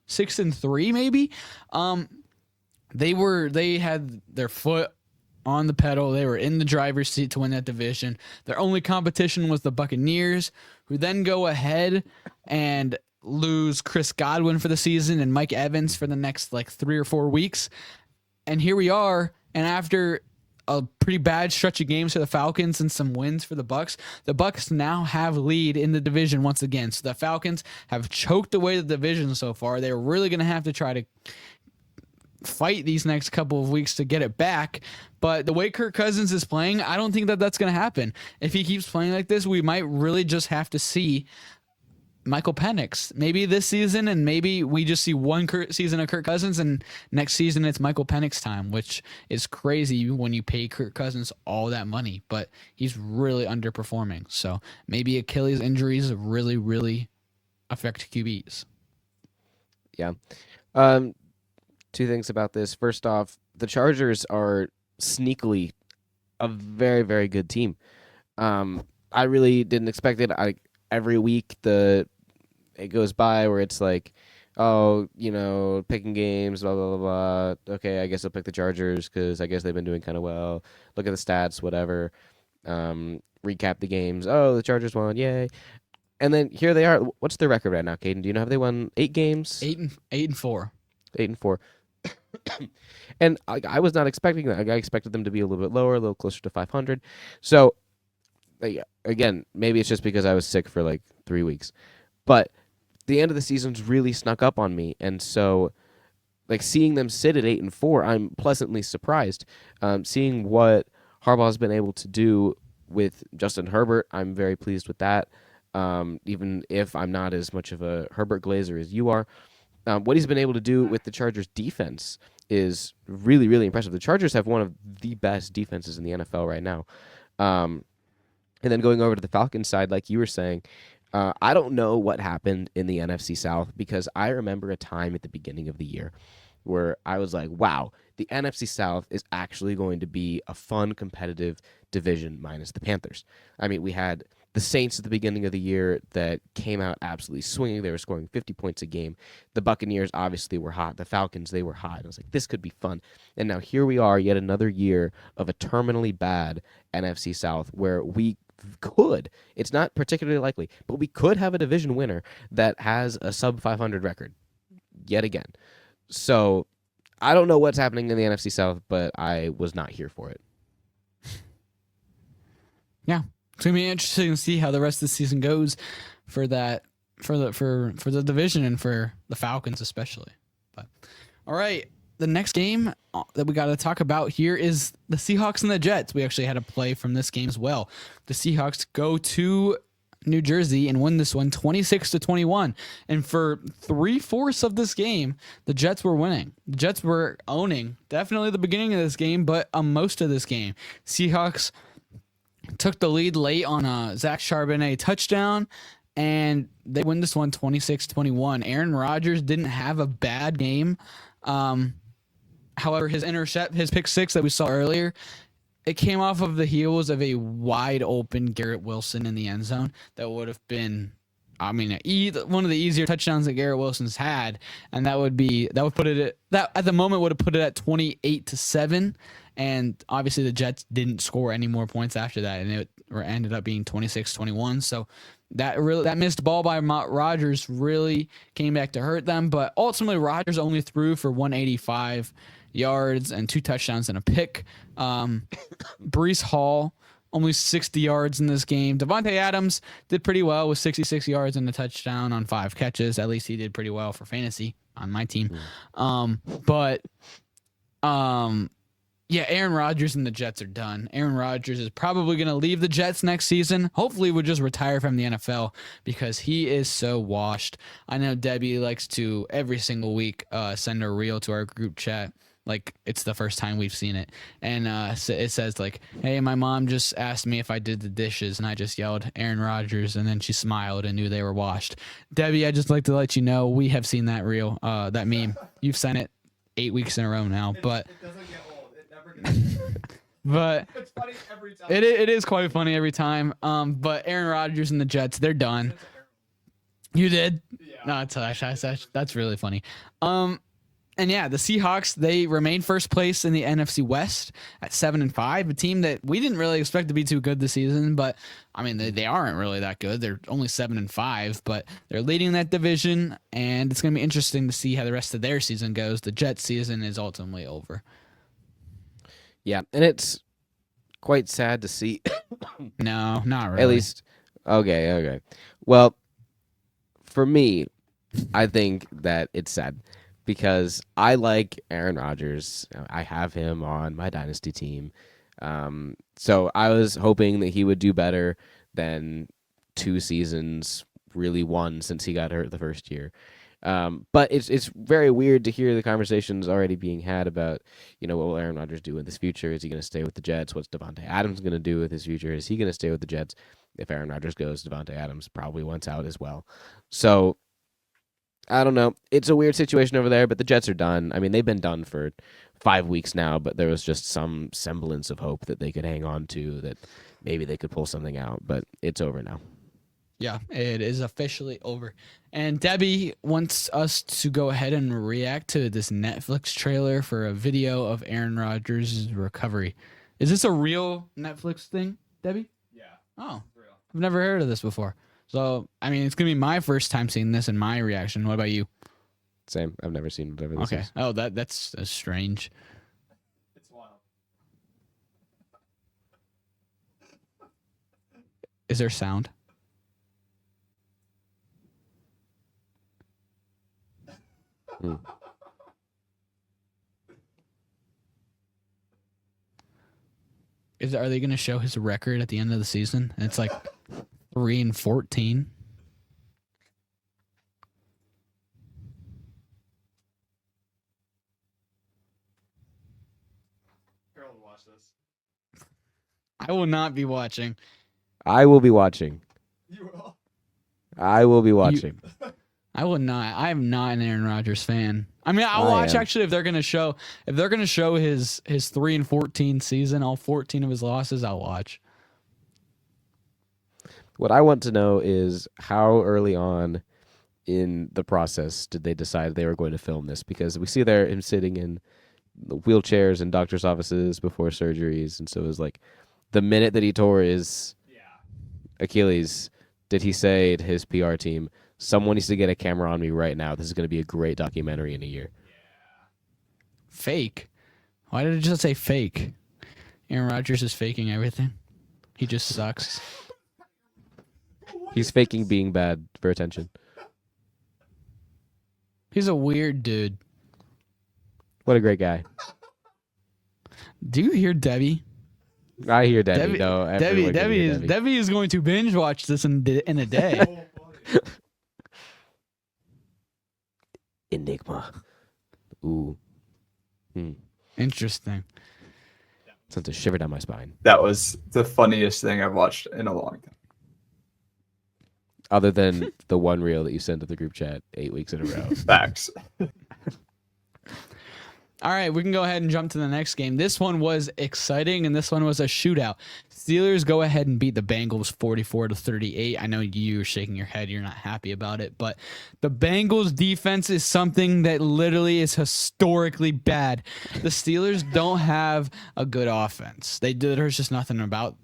6-3, maybe. They had their foot on the pedal. They were in the driver's seat to win that division. Their only competition was the Buccaneers, who then go ahead and lose Chris Godwin for the season and Mike Evans for the next 3 or 4 weeks. And here we are. And after a pretty bad stretch of games for the Falcons and some wins for the Bucs. The Bucs now have lead in the division once again. So the Falcons have choked away the division so far. They're really going to have to try to fight these next couple of weeks to get it back. But the way Kirk Cousins is playing, I don't think that that's going to happen. If he keeps playing like this, we might really just have to see Michael Penix maybe this season, and maybe we just see one season of Kirk Cousins, and next season it's Michael Penix time, which is crazy when you pay Kirk Cousins all that money, but he's really underperforming. So maybe Achilles injuries really, really affect QBs. Yeah. Two things about this. First off, the Chargers are sneakily a very, very good team. I really didn't expect it. Every week it goes by where it's like, oh, picking games, blah, blah, blah, blah. Okay, I guess I'll pick the Chargers because I guess they've been doing kind of well. Look at the stats, whatever. Recap the games. Oh, the Chargers won, yay. And then here they are. What's their record right now, Caden? Do you know have they won 8 games? 8-4. 8-4. And I was not expecting that. I expected them to be a little bit lower, a little closer to 500. So, again, maybe it's just because I was sick for like 3 weeks. But the end of the season's really snuck up on me, and so seeing them sit at 8-4, I'm pleasantly surprised. Seeing what Harbaugh's been able to do with Justin Herbert, I'm very pleased with that. Even if I'm not as much of a Herbert Glazer as you are, what he's been able to do with the Chargers defense is really, really impressive. The Chargers have one of the best defenses in the NFL right now. And then going over to the Falcons side, like you were saying, I don't know what happened in the NFC South, because I remember a time at the beginning of the year where I was like, wow, the NFC South is actually going to be a fun, competitive division minus the Panthers. I mean, we had the Saints at the beginning of the year that came out absolutely swinging. They were scoring 50 points a game. The Buccaneers obviously were hot. The Falcons, they were hot. I was like, this could be fun. And now here we are, yet another year of a terminally bad NFC South where we could, it's not particularly likely, but we could have a division winner that has a sub 500 record yet again. So I don't know what's happening in the NFC South, but I was not here for it. Yeah, it's gonna be interesting to see how the rest of the season goes for that, for the division and for the Falcons especially. But all right, the next game that we got to talk about here is the Seahawks and the Jets. We actually had a play from this game as well. The Seahawks go to New Jersey and win this one 26-21. And for 3/4 of this game, the Jets were winning. The Jets were owning definitely the beginning of this game, but most of this game, Seahawks took the lead late on a Zach Charbonnet touchdown, and they win this one 26-21. Aaron Rodgers didn't have a bad game. However, his pick six that we saw earlier, it came off of the heels of a wide open Garrett Wilson in the end zone. That would have been, one of the easier touchdowns that Garrett Wilson's had, and that would put it at the moment would have put it at 28-7. And obviously the Jets didn't score any more points after that, and it ended up being 26-21. So that missed ball by Rodgers really came back to hurt them. But ultimately, Rodgers only threw for 185 yards and 2 touchdowns and a pick. Breece Hall only 60 yards in this game. Devontae Adams did pretty well with 66 yards and a touchdown on 5 catches. At least he did pretty well for fantasy on my team. Yeah, Aaron Rodgers and the Jets are done. Aaron Rodgers is probably going to leave the Jets next season. Hopefully, we'll just retire from the NFL because he is so washed. I know Debbie likes to, every single week, send a reel to our group chat. Like, it's the first time we've seen it. And it says, like, hey, my mom just asked me if I did the dishes, and I just yelled Aaron Rodgers, and then she smiled and knew they were washed. Debbie, I'd just like to let you know we have seen that reel, that meme. You've sent it 8 weeks in a row now. But it doesn't get old. It never gets old. But It's funny every time. it is quite funny every time. But Aaron Rodgers and the Jets, they're done. You did? Yeah. No, that's really funny. And yeah, the Seahawks, they remain first place in the NFC West at 7-5, a team that we didn't really expect to be too good this season, but I mean, they aren't really that good. They're only 7-5, but they're leading that division, and it's going to be interesting to see how the rest of their season goes. The Jets season is ultimately over. Yeah, and it's quite sad to see. No, not really. At least, okay. Well, for me, I think that it's sad because I like Aaron Rodgers. I have him on my dynasty team. So I was hoping that he would do better than 2 seasons, really one since he got hurt the first year. But it's very weird to hear the conversations already being had about, what will Aaron Rodgers do in his future? Is he going to stay with the Jets? What's Devontae Adams going to do with his future? Is he going to stay with the Jets? If Aaron Rodgers goes, Devontae Adams probably wants out as well. So I don't know. It's a weird situation over there, but the Jets are done. I mean, they've been done for 5 weeks now, but there was just some semblance of hope that they could hang on to, that maybe they could pull something out, but it's over now. Yeah, it is officially over. And Debbie wants us to go ahead and react to this Netflix trailer for a video of Aaron Rodgers' recovery. Is this a real Netflix thing, Debbie? Yeah. Oh, Real. I've never heard of this before. So, I mean, it's going to be my first time seeing this and my reaction. What about you? Same. I've never seen whatever this Okay. is. Oh, that's strange. It's wild. Is there sound? Hmm. Are they going to show his record at the end of the season? And it's like 3-14. Harold will watch this. I will not be watching. I will be watching. You will. I will be watching. I will not. I am not an Aaron Rodgers fan. I mean, I'll I watch am. actually if they're gonna show his 3-14 season, all 14 of his losses, I'll watch. What I want to know is how early on in the process did they decide they were going to film this? Because we see there him sitting in the wheelchairs in doctors' offices before surgeries, and so it was like the minute that he tore his Yeah. Achilles, did he say to his PR team, "Someone needs to get a camera on me right now. This is going to be a great documentary in a year." Fake. Why did it just say fake? Aaron Rodgers is faking everything. He just sucks. He's faking being bad for attention. He's a weird dude. What a great guy. Do you hear Debbie? I hear Debbie. No, everyone can hear Debbie is going to binge watch this in a day. Oh, buddy. Enigma. Ooh. Interesting. Sends a shiver down my spine. That was the funniest thing I've watched in a long time. Other than the one reel that you sent to the group chat 8 weeks in a row. Facts. All right, we can go ahead and jump to the next game. This one was exciting, and this one was a shootout. Steelers go ahead and beat the Bengals 44-38. I know you're shaking your head. You're not happy about it, but the Bengals defense is something that literally is historically bad. The Steelers don't have a good offense. There's just nothing about,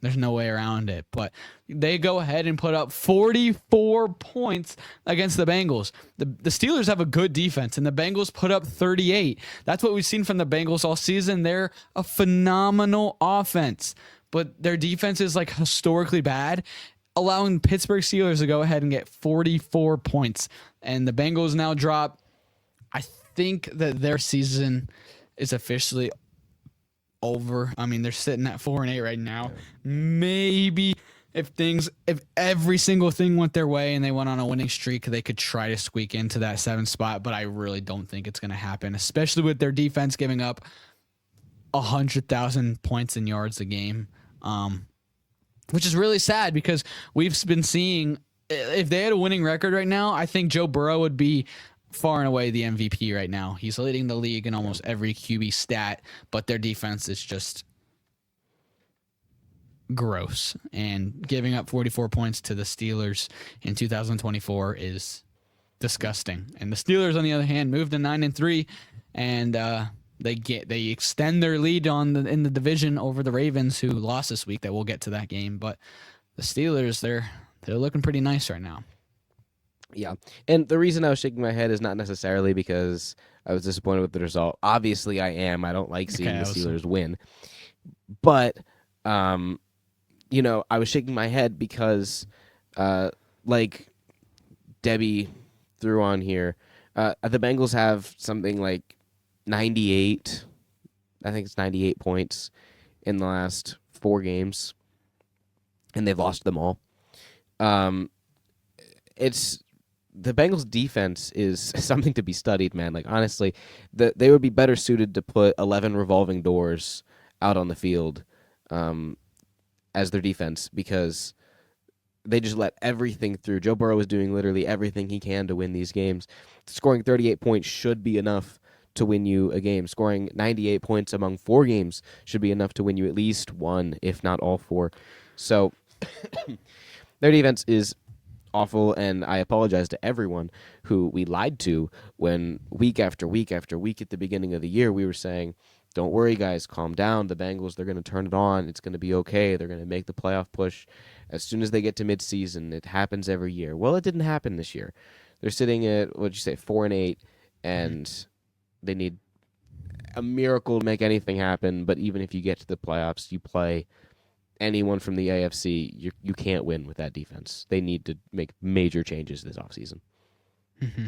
there's no way around it. But they go ahead and put up 44 points against the Bengals. The Steelers have a good defense, and the Bengals put up 38. That's what we've seen from the Bengals all season. They're a phenomenal offense, but their defense is historically bad, allowing Pittsburgh Steelers to go ahead and get 44 points. And the Bengals now drop. I think that their season is officially over. I mean, they're sitting at 4-8 right now. Maybe if every single thing went their way and they went on a winning streak, they could try to squeak into that 7th spot, but I really don't think it's going to happen, especially with their defense giving up 100,000 points and yards a game, which is really sad because we've been seeing, if they had a winning record right now, I think Joe Burrow would be far and away the MVP right now. He's leading the league in almost every QB stat, but their defense is just gross. And giving up 44 points to the Steelers in 2024 is disgusting. And the Steelers, on the other hand, moved to 9-3, and they extend their lead in the division over the Ravens, who lost this week. That we'll get to that game, but the Steelers, they're looking pretty nice right now. Yeah. And the reason I was shaking my head is not necessarily because I was disappointed with the result. Obviously, I am. I don't like seeing the Steelers win. But I was shaking my head because, like Debbie threw on here, the Bengals have something like 98. I think it's 98 points in the last 4 games, and they've lost them all. It's the Bengals defense is something to be studied, man. Like, honestly, they would be better suited to put 11 revolving doors out on the field as their defense, because they just let everything through. Joe Burrow is doing literally everything he can to win these games. Scoring 38 points should be enough to win you a game. Scoring 98 points among 4 games should be enough to win you at least 1, if not all 4. So their defense is awful, and I apologize to everyone who we lied to when week after week after week at the beginning of the year we were saying, don't worry, guys, calm down. The Bengals, they're going to turn it on. It's going to be okay. They're going to make the playoff push as soon as they get to midseason. It happens every year. Well, it didn't happen this year. They're sitting at, 4-8, and they need a miracle to make anything happen. But even if you get to the playoffs, you play anyone from the AFC, you can't win with that defense. They need to make major changes this offseason. Mm-hmm.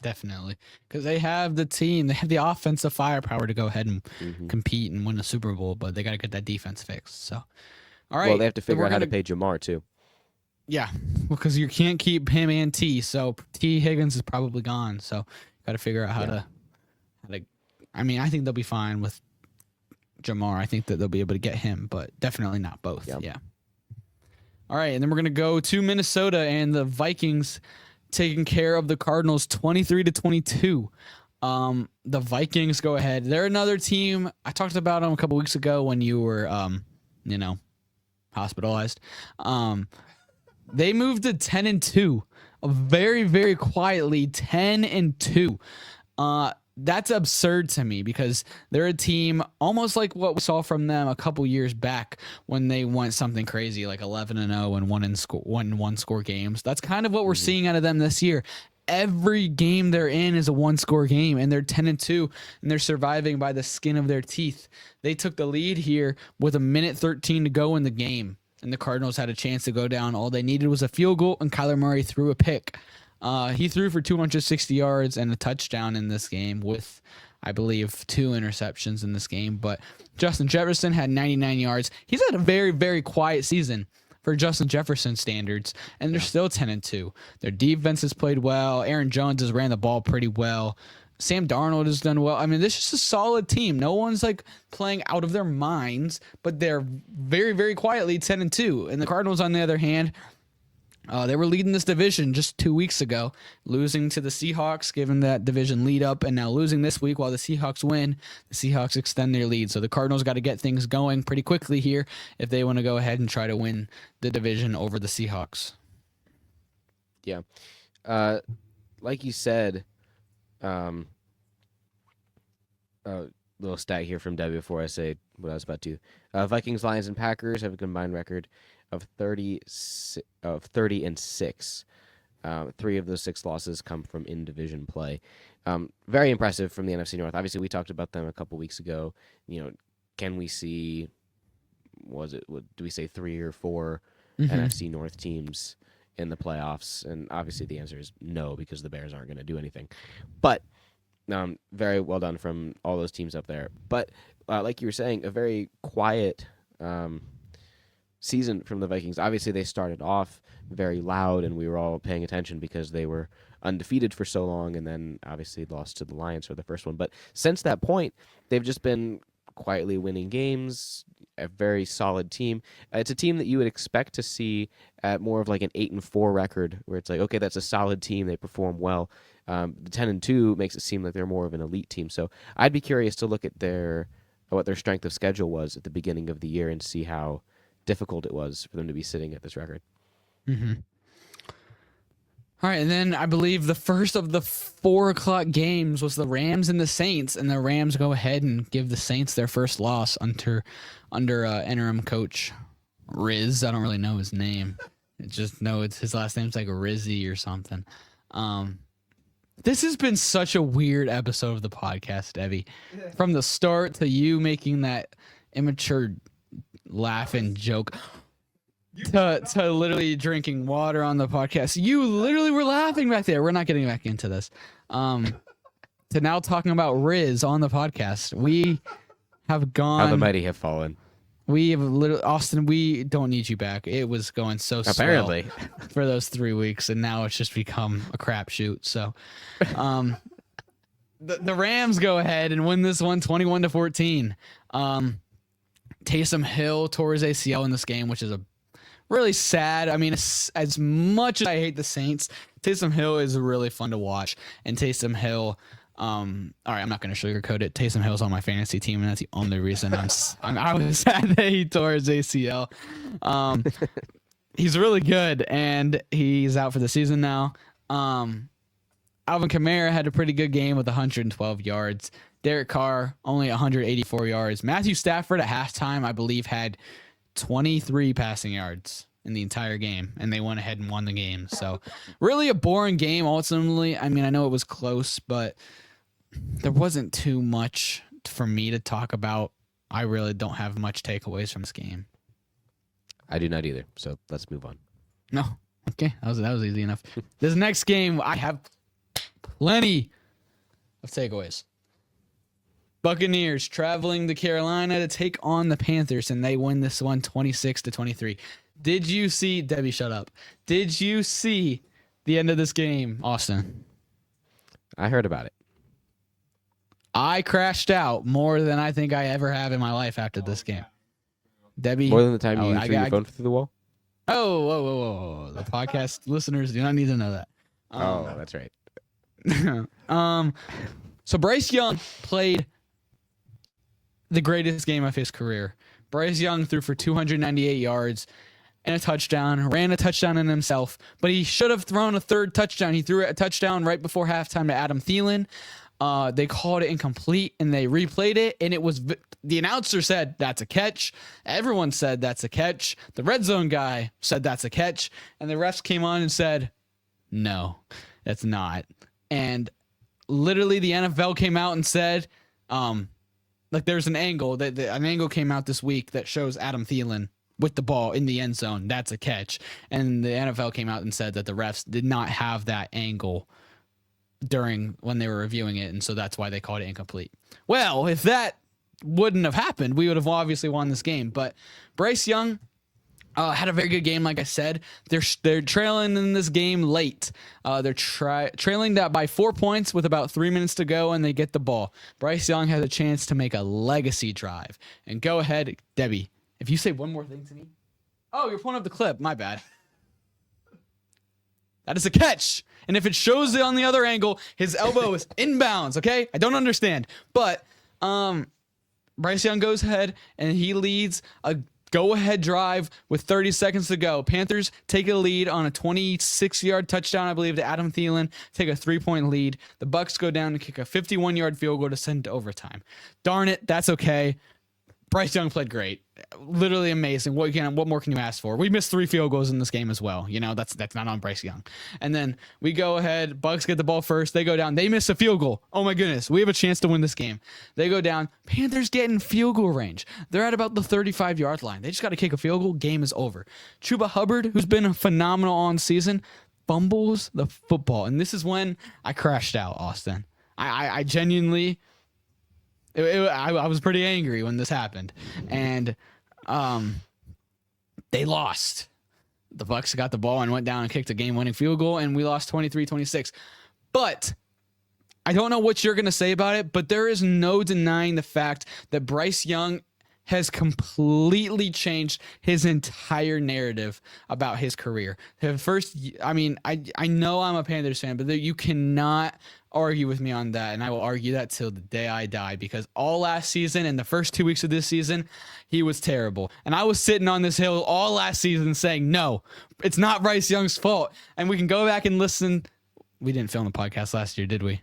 Definitely, because they have the team, they have the offensive firepower to go ahead and compete and win a Super Bowl, but they got to get that defense fixed. So, all right. Well, they have to figure out how to pay Jamar too. Yeah, because you can't keep him and T. So T Higgins is probably gone. So got to figure out how to. I mean, I think they'll be fine with Jamar. I think that they'll be able to get him, but definitely not both. Yep. Yeah. All right, and then we're gonna go to Minnesota and the Vikings taking care of the Cardinals 23-22. The Vikings go ahead. They're another team. I talked about them a couple weeks ago when you were, hospitalized. They moved to 10-2, very, very quietly 10-2. That's absurd to me because they're a team almost like what we saw from them a couple years back when they went something crazy like 11-0 and one score games. That's kind of what we're seeing out of them this year. Every game they're in is a 1-score game, and they're 10-2, and they're surviving by the skin of their teeth. They took the lead here with 1:13 to go in the game, and the Cardinals had a chance to go down. All they needed was a field goal, and Kyler Murray threw a pick. He threw for 260 yards and a touchdown in this game with, I believe, 2 interceptions in this game. But Justin Jefferson had 99 yards. He's had a very, very quiet season for Justin Jefferson standards, and they're still 10-2. Their defense has played well. Aaron Jones has ran the ball pretty well. Sam Darnold has done well. I mean, this is just a solid team. No one's like playing out of their minds, but they're very, very quietly 10-2. And the Cardinals, on the other hand, they were leading this division just 2 weeks ago, losing to the Seahawks, giving that division lead up, and now losing this week while the Seahawks win. The Seahawks extend their lead. So the Cardinals got to get things going pretty quickly here if they want to go ahead and try to win the division over the Seahawks. Yeah. Like you said, little stat here from Debbie before I say what I was about to. Vikings, Lions, and Packers have a combined record of 30-6. 3 of those 6 losses come from in-division play. Very impressive from the NFC North. Obviously, we talked about them a couple weeks ago. Can we see? Do we say 3 or 4 NFC North teams in the playoffs? And obviously, the answer is no, because the Bears aren't going to do anything. But very well done from all those teams up there. But like you were saying, a very quiet season from the Vikings. Obviously, they started off very loud, and we were all paying attention because they were undefeated for so long, and then obviously lost to the Lions for the first one. But since that point, they've just been quietly winning games, a very solid team. It's a team that you would expect to see at more of like an 8-4 record, where it's like, okay, that's a solid team. They perform well. The 10-2 makes it seem like they're more of an elite team. So I'd be curious to look at what their strength of schedule was at the beginning of the year and see how difficult it was for them to be sitting at this record. Mm-hmm. All right, and then I believe the first of the 4:00 games was the Rams and the Saints, and the Rams go ahead and give the Saints their first loss under interim coach Riz. I don't really know his name. I just know his last name's like Rizzy or something. This has been such a weird episode of the podcast, Debbie. From the start to you making that immature laugh and joke to literally drinking water on the podcast. You literally were laughing back there. We're not getting back into this. To now talking about Riz on the podcast. We have gone. How the mighty have fallen. We have literally, Austin, we don't need you back. It was going so Apparently. swell for those 3 weeks, and now it's just become a crapshoot. So, the Rams go ahead and win this one 21-14. Taysom Hill tore his ACL in this game, which is a really sad. I mean, as much as I hate the Saints, Taysom Hill is really fun to watch. And Taysom Hill, all right, I'm not going to sugarcoat it. Taysom Hill's on my fantasy team, and that's the only reason I was sad that he tore his ACL. He's really good, and he's out for the season now. Alvin Kamara had a pretty good game with 112 yards. Derek Carr, only 184 yards. Matthew Stafford at halftime, I believe, had 23 passing yards in the entire game, and they went ahead and won the game. So really a boring game ultimately. I mean, I know it was close, but there wasn't too much for me to talk about. I really don't have much takeaways from this game. I do not either. So let's move on. No. Okay, that was easy enough. This next game, I have plenty of takeaways. Buccaneers traveling to Carolina to take on the Panthers, and they win this one 26-23. Did you see, Debbie, shut up. Did you see the end of this game, Austin? I heard about it. I crashed out more than I think I ever have in my life after this game. Debbie. More than the time you threw your phone through the wall? Oh, whoa. The podcast listeners do not need to know that. That's right. So Bryce Young played the greatest game of his career. Bryce Young threw for 298 yards and a touchdown, ran a touchdown in himself, but he should have thrown a third touchdown. He threw a touchdown right before halftime to Adam Thielen. They called it incomplete, and they replayed it, and it was the announcer said that's a catch. Everyone said that's a catch. The red zone guy said that's a catch, and the refs came on and said, no, that's not. And literally the NFL came out and said, like there's an angle an angle came out this week that shows Adam Thielen with the ball in the end zone. That's a catch. And the NFL came out and said that the refs did not have that angle during when they were reviewing it, and so that's why they called it incomplete. Well, if that wouldn't have happened, we would have obviously won this game. But Bryce Young had a very good game, like I said. They're trailing in this game late. They're trailing that by 4 points with about 3 minutes to go, and they get the ball. Bryce Young has a chance to make a legacy drive. And go ahead, Debbie, if you say one more thing to me. Oh, you're pulling up the clip. My bad. That is a catch. And if it shows it on the other angle, his elbow is inbounds, okay? I don't understand. But Bryce Young goes ahead, and he leads a go-ahead drive with 30 seconds to go. Panthers take a lead on a 26-yard touchdown, I believe, to Adam Thielen, take a 3-point lead. The Bucs go down and kick a 51-yard field goal to send it to overtime. Darn it, that's okay. Bryce Young played great. Literally amazing. What more can you ask for? We missed 3 field goals in this game as well. You know, that's not on Bryce Young. And then we go ahead. Bucs get the ball first. They go down. They miss a field goal. Oh my goodness. We have a chance to win this game. They go down. Panthers get in field goal range. They're at about the 35-yard line. They just got to kick a field goal. Game is over. Chuba Hubbard, who's been phenomenal on season, fumbles the football. And this is when I crashed out, Austin. I genuinely... I was pretty angry when this happened, and they lost. The Bucs got the ball and went down and kicked a game-winning field goal, and we lost 23-26. But I don't know what you're going to say about it, but there is no denying the fact that Bryce Young has completely changed his entire narrative about his career. First, I mean, I know I'm a Panthers fan, but you cannot argue with me on that, and I will argue that till the day I die, because all last season and the first 2 weeks of this season, he was terrible. And I was sitting on this hill all last season saying, no, it's not Bryce Young's fault. And we can go back and listen. We didn't film the podcast last year, did we?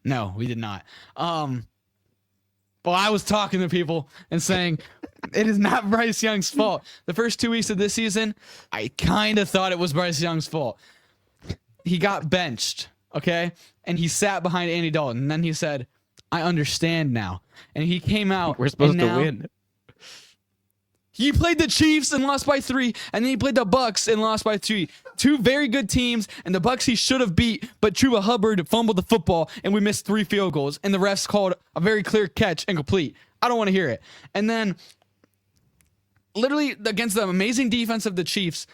No, we did not. Well, I was talking to people and saying it is not Bryce Young's fault. The first 2 weeks of this season, I kind of thought it was Bryce Young's fault. He got benched, okay? And he sat behind Andy Dalton. And then he said, I understand now. And he came out. We're supposed to now win. He played the Chiefs and lost by 3, and then he played the Bucks and lost by 3. Two very good teams, and the Bucks he should have beat, but Chuba Hubbard fumbled the football, and we missed 3 field goals, and the refs called a very clear catch incomplete. I don't want to hear it. And then, literally against the amazing defense of the Chiefs,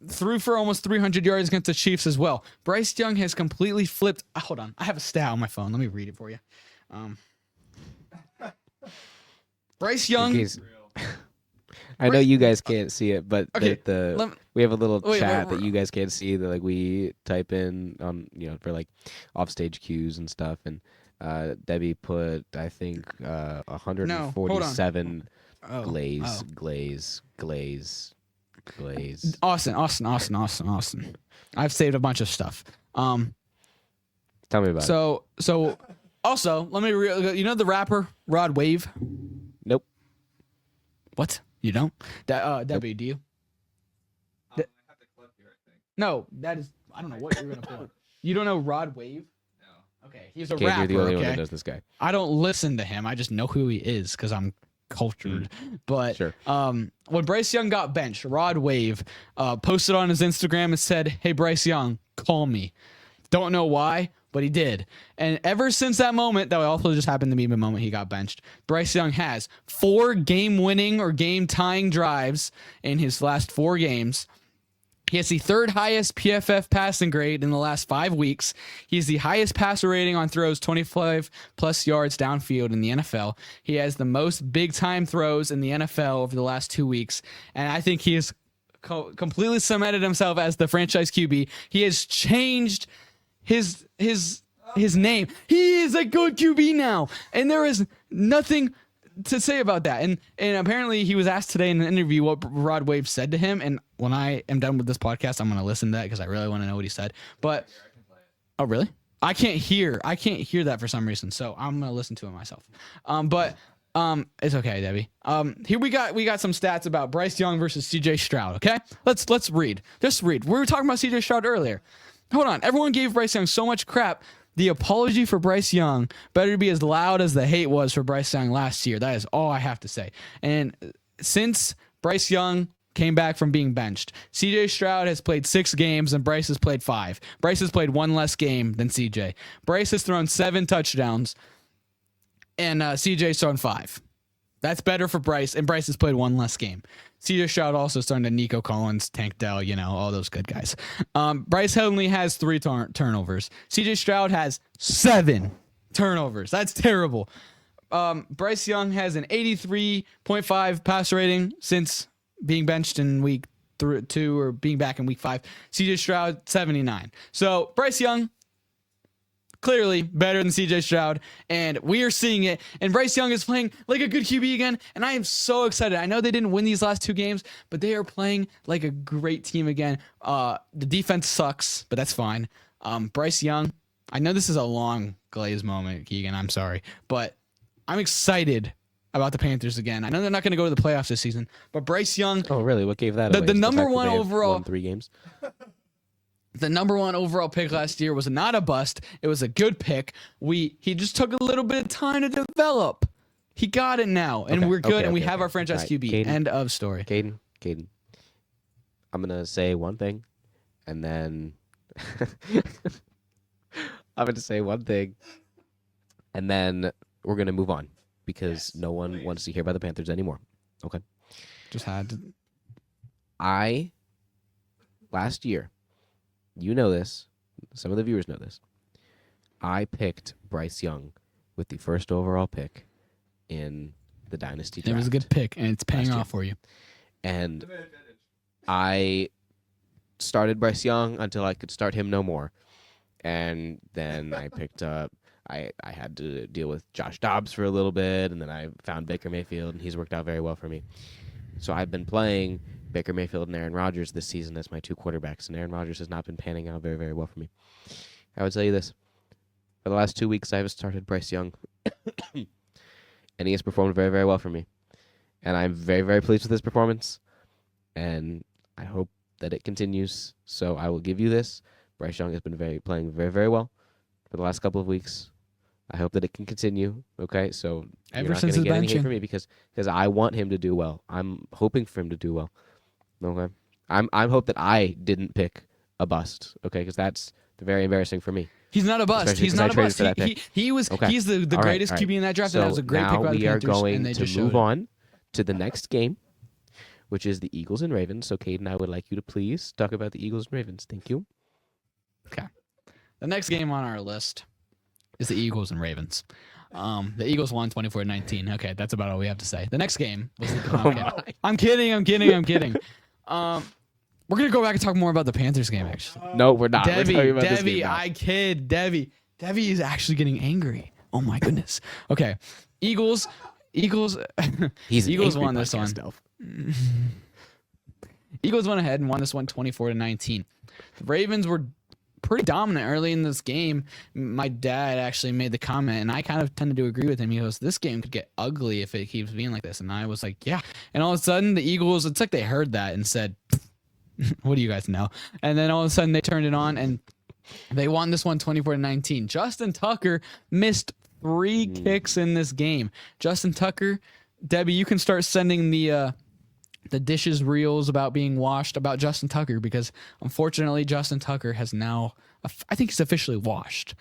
threw for almost 300 yards against the Chiefs as well. Bryce Young has completely flipped. Hold on, I have a stat on my phone. Let me read it for you. Bryce Young. I know you guys can't see it, but Okay, we have a little wait, chat that you guys can't see that like we type in on for like offstage cues and stuff. And Debbie put I think 147 glaze. Austin. I've saved a bunch of stuff. Tell me about it. So also let me the rapper Rod Wave. Nope. What? You don't? Debbie, do you? I have the clip here, I think. No, that is. I don't know what you're gonna pull. You don't know Rod Wave? No. Okay, he's a You're rapper. the only one that Okay, knows this guy. I don't listen to him. I just know who he is because I'm cultured. But Sure. when Bryce Young got benched, Rod Wave posted on his Instagram and said, "Hey Bryce Young, call me." Don't know why, but he did. And ever since that moment, that also just happened to be the moment he got benched, Bryce Young has 4 game-winning or game-tying drives in his last 4 games. He has the 3rd highest PFF passing grade in the last 5 weeks. He has the highest passer rating on throws, 25-plus yards downfield in the NFL. He has the most big-time throws in the NFL over the last 2 weeks. And I think he has completely cemented himself as the franchise QB. He has changed his name. He is a good QB now, and there is nothing to say about that. And apparently he was asked today in an interview what Rod Wave said to him. And when I am done with this podcast, I'm going to listen to that because I really want to know what he said. But oh, really? I can't hear that for some reason, so I'm going to listen to it myself. But it's okay, Debbie. Here we got some stats about Bryce Young versus CJ Stroud. Okay, let's read. Just read. We were talking about CJ Stroud earlier. Hold on. Everyone gave Bryce Young so much crap. The apology for Bryce Young better be as loud as the hate was for Bryce Young last year. That is all I have to say. And since Bryce Young came back from being benched, CJ Stroud has played 6 games and Bryce has played 5. Bryce has played 1 less game than CJ. Bryce has thrown 7 touchdowns and CJ's thrown 5. That's better for Bryce, and Bryce has played 1 less game. CJ Stroud also starting to Nico Collins, Tank Dell, all those good guys. Bryce only has 3 turnovers. CJ Stroud has 7 turnovers. That's terrible. Bryce Young has an 83.5 passer rating since being benched in week 2 or being back in week 5. CJ Stroud, 79. So Bryce Young, clearly better than CJ Stroud, and we are seeing it. And Bryce Young is playing like a good QB again, and I am so excited. I know they didn't win these last 2 games, but they are playing like a great team again. The defense sucks, but that's fine. Bryce Young, I know this is a long glaze moment, Keegan, I'm sorry, but I'm excited about the Panthers again. I know they're not going to go to the playoffs this season, but Bryce Young. Oh, really? What gave that away? The Just number fact that 1 they have overall. won 3 games. The number 1 overall pick last year was not a bust. It was a good pick. He just took a little bit of time to develop. He got it now, and we're good, and we have our franchise All right, QB. Caden. End of story. Caden, I'm gonna say one thing, and then we're gonna move on because no one wants to hear about the Panthers anymore. Okay. Just had to. Last year, you know this, some of the viewers know this, I picked Bryce Young with the 1st overall pick in the Dynasty draft. It was a good pick, and it's paying last year. off for you. And I started Bryce Young until I could start him no more. And then I picked up, I had to deal with Josh Dobbs for a little bit, and then I found Baker Mayfield, and he's worked out very well for me. So I've been playing Baker Mayfield and Aaron Rodgers this season as my 2 quarterbacks, and Aaron Rodgers has not been panning out very, very well for me. I would tell you this. For the last 2 weeks, I have started Bryce Young, and he has performed very, very well for me. And I'm very, very pleased with his performance, and I hope that it continues. So I will give you this. Bryce Young has been playing very, very well for the last couple of weeks. I hope that it can continue. Okay, so Ever you're not since going to his get any hate benching. from me because I want him to do well. I'm hoping for him to do well. Okay, I'm hope that I didn't pick a bust. Okay, because that's very embarrassing for me. He's not a bust. Especially He's 'cause I not a traded bust. for that pick. He's Okay. the All right, greatest all right. QB in that draft, So and that was a great now pick by the we are Panthers, and going they to just showed move it. on to the next game, which is the Eagles and Ravens. So, Caden, I would like you to please talk about the Eagles and Ravens. Thank you. The next game on our list is the Eagles and Ravens. The Eagles won 24-19. Okay, that's about all we have to say. The next game was the okay. I'm kidding. We're gonna go back and talk more about the Panthers game. Actually, No, we're not. We're talking about this Debbie, game now. I kid. Debbie is actually getting angry. Oh my goodness. Okay, Eagles. He's an Eagles angry won this one. podcast elf. Eagles went ahead and won this one 24-19. The Ravens were pretty dominant early in this game. My dad actually made the comment, and I kind of tended to agree with him. He goes, this game could get ugly if it keeps being like this. And I was like, yeah. And all of a sudden, the Eagles, it's like they heard that and said, what do you guys know? And then all of a sudden, they turned it on, and they won this one 24-19. Justin Tucker missed 3 kicks in this game. Justin Tucker, Debbie, you can start sending the dishes reels about being washed about Justin Tucker, because unfortunately Justin Tucker has now, I think he's officially washed.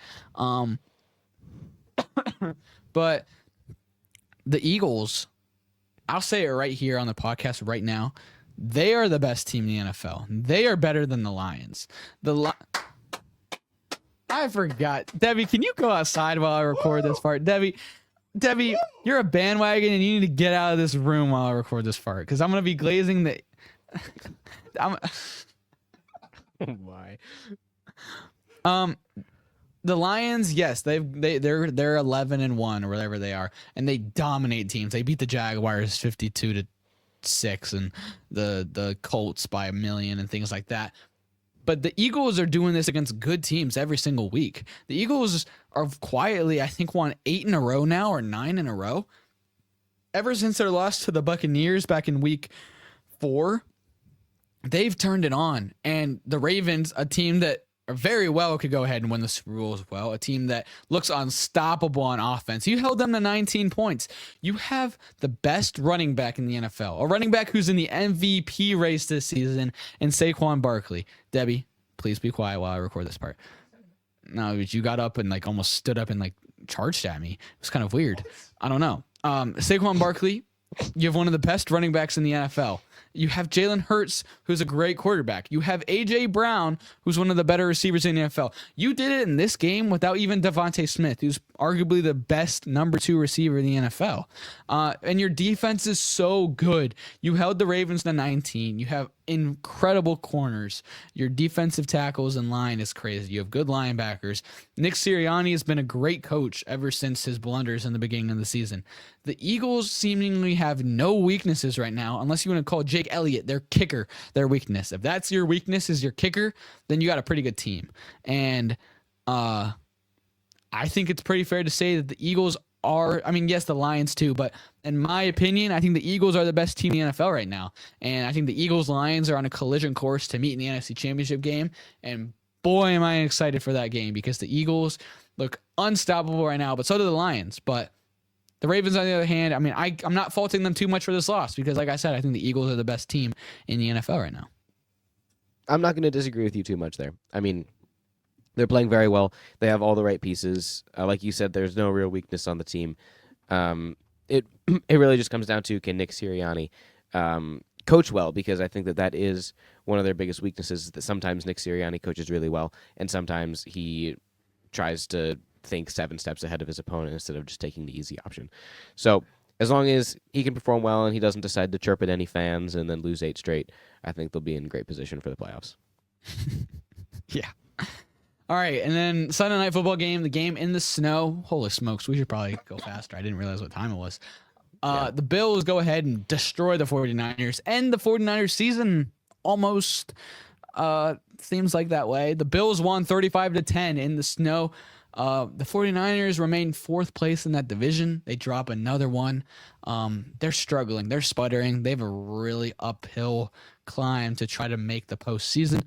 But the Eagles, I'll say it right here on the podcast right now, they are the best team in the NFL. They are better than the Lions. I forgot. Debbie, can you go outside while I record this part? Debbie, you're a bandwagon, and you need to get out of this room while I record this part, because I'm gonna be glazing the. Why? The Lions, yes, they're 11-1 or whatever they are, and they dominate teams. They beat the Jaguars 52-6, and the Colts by 1 million and things like that. But the Eagles are doing this against good teams every single week. The Eagles are quietly, I think, won 8 in a row now, or 9 in a row. Ever since their loss to the Buccaneers back in week 4, they've turned it on. And the Ravens, a team that very well could go ahead and win the Super Bowl as well, a team that looks unstoppable on offense. You held them to 19 points. You have the best running back in the NFL, a running back who's in the MVP race this season, and Saquon Barkley. Debbie, please be quiet while I record this part. No, you got up and like almost stood up and like charged at me. It was kind of weird. I don't know. Saquon Barkley, you have one of the best running backs in the NFL. You have Jalen Hurts, who's a great quarterback. You have A.J. Brown, who's one of the better receivers in the NFL. You did it in this game without even Devontae Smith, who's arguably the best number 2 receiver in the NFL. And your defense is so good. You held the Ravens to 19. You have incredible corners. Your defensive tackles and line is crazy. You have good linebackers. Nick Sirianni has been a great coach ever since his blunders in the beginning of the season. The Eagles seemingly have no weaknesses right now, unless you want to call Jake Elliott, their kicker, their weakness. If that's your weakness is your kicker, then you got a pretty good team. And I think it's pretty fair to say that the Eagles are, I mean, yes, the Lions too, but in my opinion, I think the Eagles are the best team in the NFL right now. And I think the Eagles-Lions are on a collision course to meet in the NFC Championship game. And boy, am I excited for that game, because the Eagles look unstoppable right now, but so do the Lions. But the Ravens, on the other hand, I mean, I'm not faulting them too much for this loss, because like I said, I think the Eagles are the best team in the NFL right now. I'm not going to disagree with you too much there. I mean, they're playing very well. They have all the right pieces. Like you said, there's no real weakness on the team. It really just comes down to, can Nick Sirianni coach well? Because I think that is one of their biggest weaknesses, that sometimes Nick Sirianni coaches really well, and sometimes he tries to think 7 steps ahead of his opponent instead of just taking the easy option. So as long as he can perform well and he doesn't decide to chirp at any fans and then lose 8 straight, I think they'll be in great position for the playoffs. Yeah. All right, and then Sunday Night Football game, the game in the snow. Holy smokes, we should probably go faster. I didn't realize what time it was. The Bills go ahead and destroy the 49ers, and the 49ers season almost seems like that way. The Bills won 35-10 in the snow. The 49ers remain 4th place in that division. They drop another one. They're struggling. They're sputtering. They have a really uphill climb to try to make the postseason.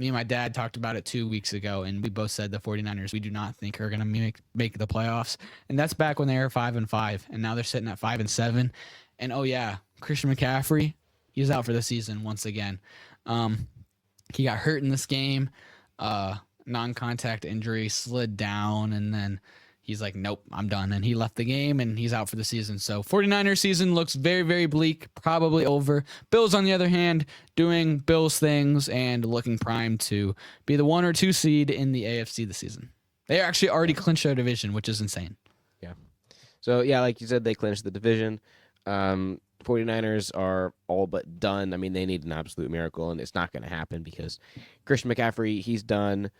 Me and my dad talked about it 2 weeks ago, and we both said the 49ers we do not think are going to make the playoffs. And that's back when they were 5-5, and now they're sitting at 5-7. And oh yeah, Christian McCaffrey, he's out for the season once again. He got hurt in this game, non-contact injury, slid down, and then he's like, nope, I'm done. And he left the game, and he's out for the season. So 49ers season looks very, very bleak, probably over. Bills, on the other hand, doing Bills things and looking primed to be the 1 or 2 seed in the AFC this season. They actually already clinched their division, which is insane. Yeah. So, yeah, like you said, they clinched the division. 49ers are all but done. I mean, they need an absolute miracle, and it's not going to happen because Christian McCaffrey, he's done.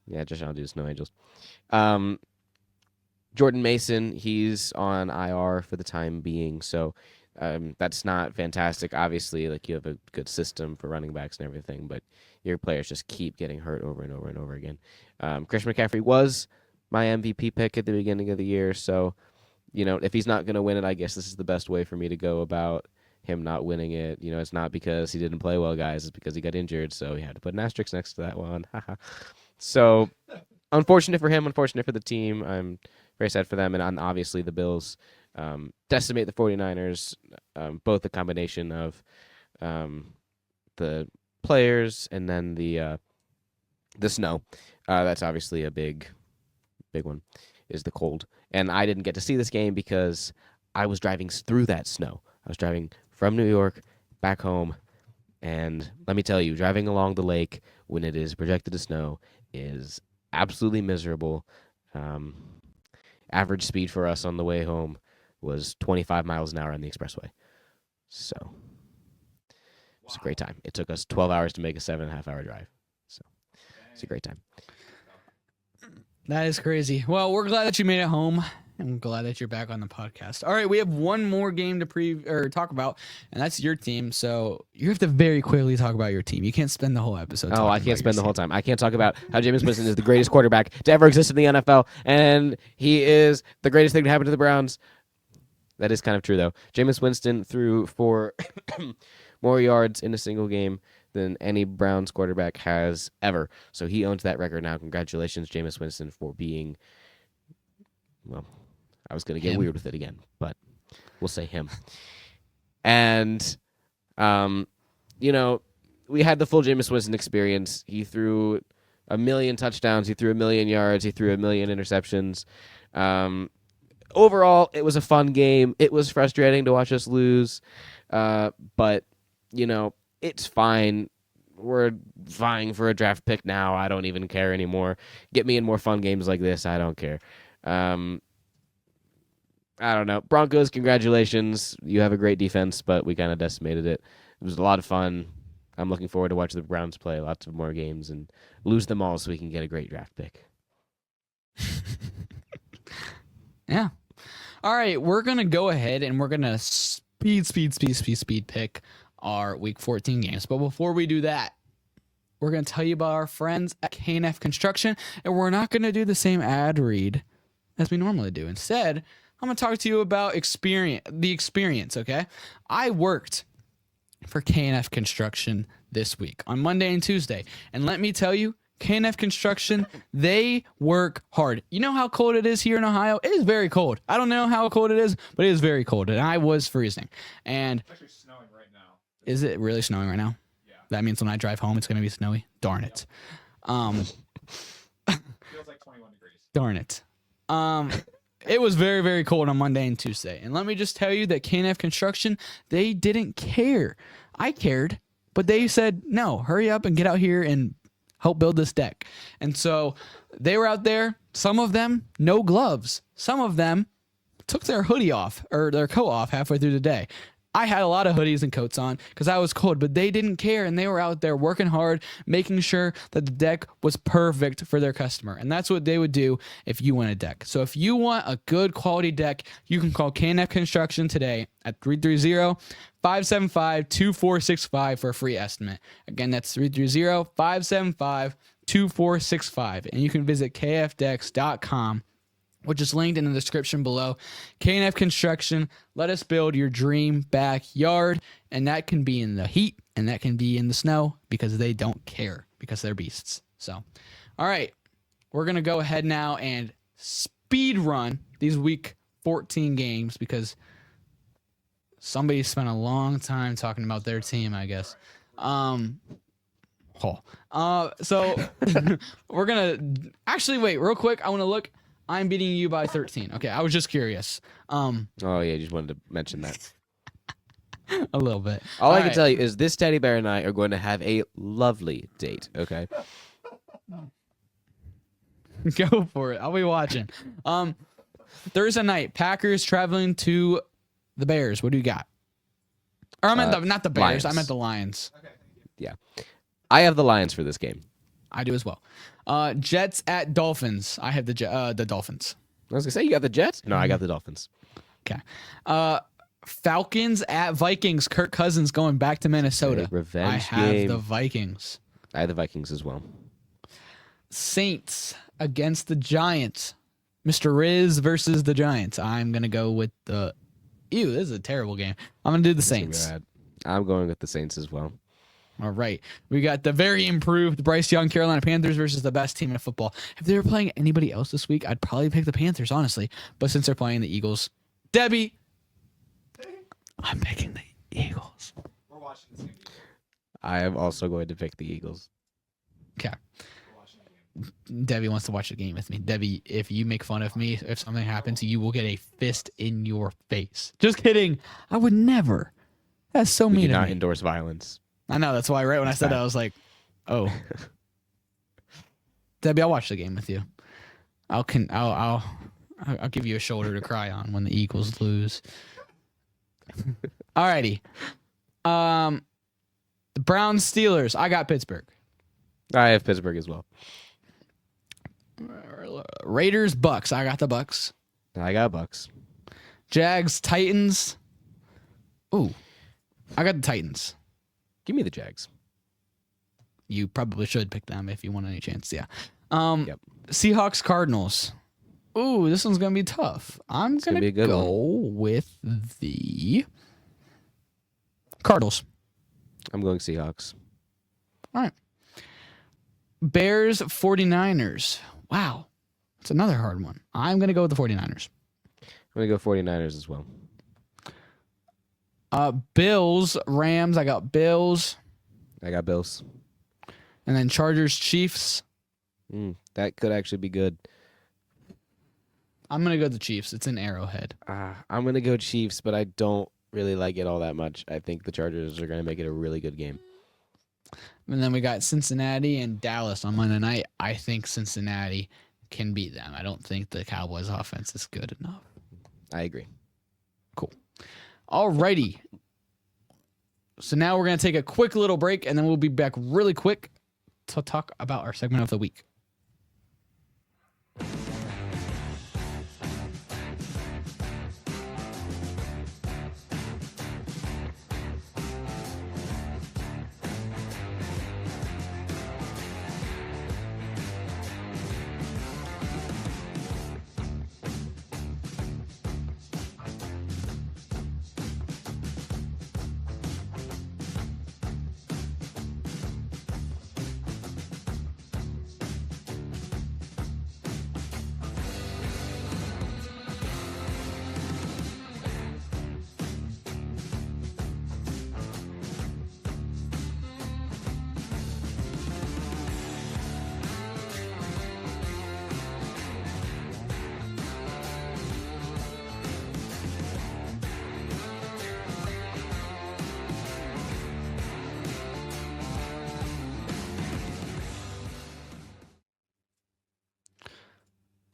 Yeah, Josh Allen do the Snow Angels. Jordan Mason, he's on IR for the time being, so that's not fantastic. Obviously, like you have a good system for running backs and everything, but your players just keep getting hurt over and over and over again. Christian McCaffrey was my MVP pick at the beginning of the year, so if he's not going to win it, I guess this is the best way for me to go about him not winning it. It's not because he didn't play well, guys. It's because he got injured, so he had to put an asterisk next to that one. So, unfortunate for him, unfortunate for the team. I'm very sad for them, and obviously the Bills decimate the 49ers, both the combination of the players and then the snow. That's obviously a big one, is the cold. And I didn't get to see this game because I was driving through that snow. I was driving from New York back home, and let me tell you, driving along the lake when it is projected to snow is absolutely miserable. Average speed for us on the way home was 25 miles an hour on the expressway. So it was a great time. It took us 12 hours to make a 7.5-hour drive. So it's a great time. That is crazy. Well, we're glad that you made it home. I'm glad that you're back on the podcast. All right, we have one more game to talk about, and that's your team. So you have to very quickly talk about your team. You can't spend the whole episode. Oh, I can't spend the whole time. I can't talk about how Jameis Winston is the greatest quarterback to ever exist in the NFL, and he is the greatest thing to happen to the Browns. That is kind of true, though. Jameis Winston threw for more yards in a single game than any Browns quarterback has ever. So he owns that record now. Congratulations, Jameis Winston, for being, well, I was going to get weird with it again, but we'll say him. And, we had the full Jameis Winston experience. He threw 1,000,000 touchdowns. He threw 1,000,000 yards. He threw 1,000,000 interceptions. Overall, it was a fun game. It was frustrating to watch us lose, but, it's fine. We're vying for a draft pick now. I don't even care anymore. Get me in more fun games like this. I don't care. I don't know. Broncos, congratulations. You have a great defense, but we kind of decimated it. It was a lot of fun. I'm looking forward to watching the Browns play lots of more games and lose them all so we can get a great draft pick. Yeah. All right, we're going to go ahead and we're going to speed pick our Week 14 games. But before we do that, we're going to tell you about our friends at K&A Construction, and we're not going to do the same ad read as we normally do. Instead, I'm going to talk to you about the experience, okay? I worked for K&A Construction this week on Monday and Tuesday, and let me tell you, K&A Construction, they work hard. You know how cold it is here in Ohio? It is very cold. I don't know how cold it is, but it is very cold, and I was freezing. And It's actually snowing right now. is it really snowing right now? Yeah. That means when I drive home, it's going to be snowy? Darn it. Feels like 21 degrees. Darn it. It was very, very cold on Monday and Tuesday. And let me just tell you that K&F Construction, they didn't care. I cared, but they said, no, hurry up and get out here and help build this deck. And so they were out there, some of them, no gloves. Some of them took their hoodie off or their coat off halfway through the day. I had a lot of hoodies and coats on because I was cold, but they didn't care, and they were out there working hard, making sure that the deck was perfect for their customer. And that's what they would do if you want a deck. So if you want a good quality deck, you can call K&F Construction today at 330-575-2465 for a free estimate. Again, that's 330-575-2465. And you can visit kfdex.com which is linked in the description below. K&F Construction, let us build your dream backyard. And that can be in the heat and that can be in the snow because they don't care because they're beasts. So, all right, we're going to go ahead now and speed run these week 14 games because somebody spent a long time talking about their team, I guess. So we're going to actually wait real quick. I want to look. I'm beating you by 13. Okay, I was just curious. Oh yeah, you just wanted to mention that. A little bit. All I can tell you is this teddy bear and I are going to have a lovely date. Okay. Go for it. I'll be watching. Thursday night, Packers traveling to the Bears. What do you got? Or I meant not the Bears. Lions. I meant the Lions. Yeah, I have the Lions for this game. I do as well. Jets at Dolphins. I have the Dolphins. I was gonna say you got the Jets. No, I got the Dolphins. Okay. Falcons at Vikings. Kirk Cousins going back to Minnesota. Revenge I have game. the Vikings. I have the Vikings as well. Saints against the Giants. Mr. Riz versus the Giants. I'm going to go with the... Ew, this is a terrible game. I'm going to do the Saints. I'm going with the Saints as well. All right. We got the very improved Bryce Young Carolina Panthers versus the best team in football. If they were playing anybody else this week, I'd probably pick the Panthers, honestly. But since they're playing the Eagles, Debbie, I'm picking the Eagles. We're watching the same game. I am also going to pick the Eagles. Okay. We're watching the game. Debbie wants to watch the game with me. Debbie, if you make fun of me, if something happens, you will get a fist in your face. Just kidding. I would never. That's so We mean do of not me. endorse violence. I know. That's why right when I said that, I was like, oh. Debbie, I'll watch the game with you. I'll give you a shoulder to cry on when the Eagles lose. Alrighty. The Browns Steelers. I got Pittsburgh. I have Pittsburgh as well. Raiders Bucks. I got the Bucks. I got Bucks. Jags Titans. Ooh. I got the Titans. Give me the Jags. You probably should pick them if you want any chance. Yeah. Yep. Seahawks Cardinals. Ooh, this one's gonna be tough. I'm gonna gonna be a good go with the Cardinals. I'm going Seahawks. All right. Bears 49ers. Wow. That's another hard one. I'm gonna go with the 49ers. I'm going to go 49ers as well. Bills Rams. I got Bills. I got Bills. And then Chargers Chiefs. That could actually be good. I'm gonna go with the Chiefs. It's in Arrowhead. I'm going to go Chiefs, but I don't really like it all that much. I think the Chargers are going to make it a really good game. And then we got Cincinnati and Dallas on Monday night. I think Cincinnati can beat them. I don't think the Cowboys offense is good enough. I agree. Cool. Alrighty. So now we're going to take a quick little break, and then we'll be back really quick to talk about our segment of the week.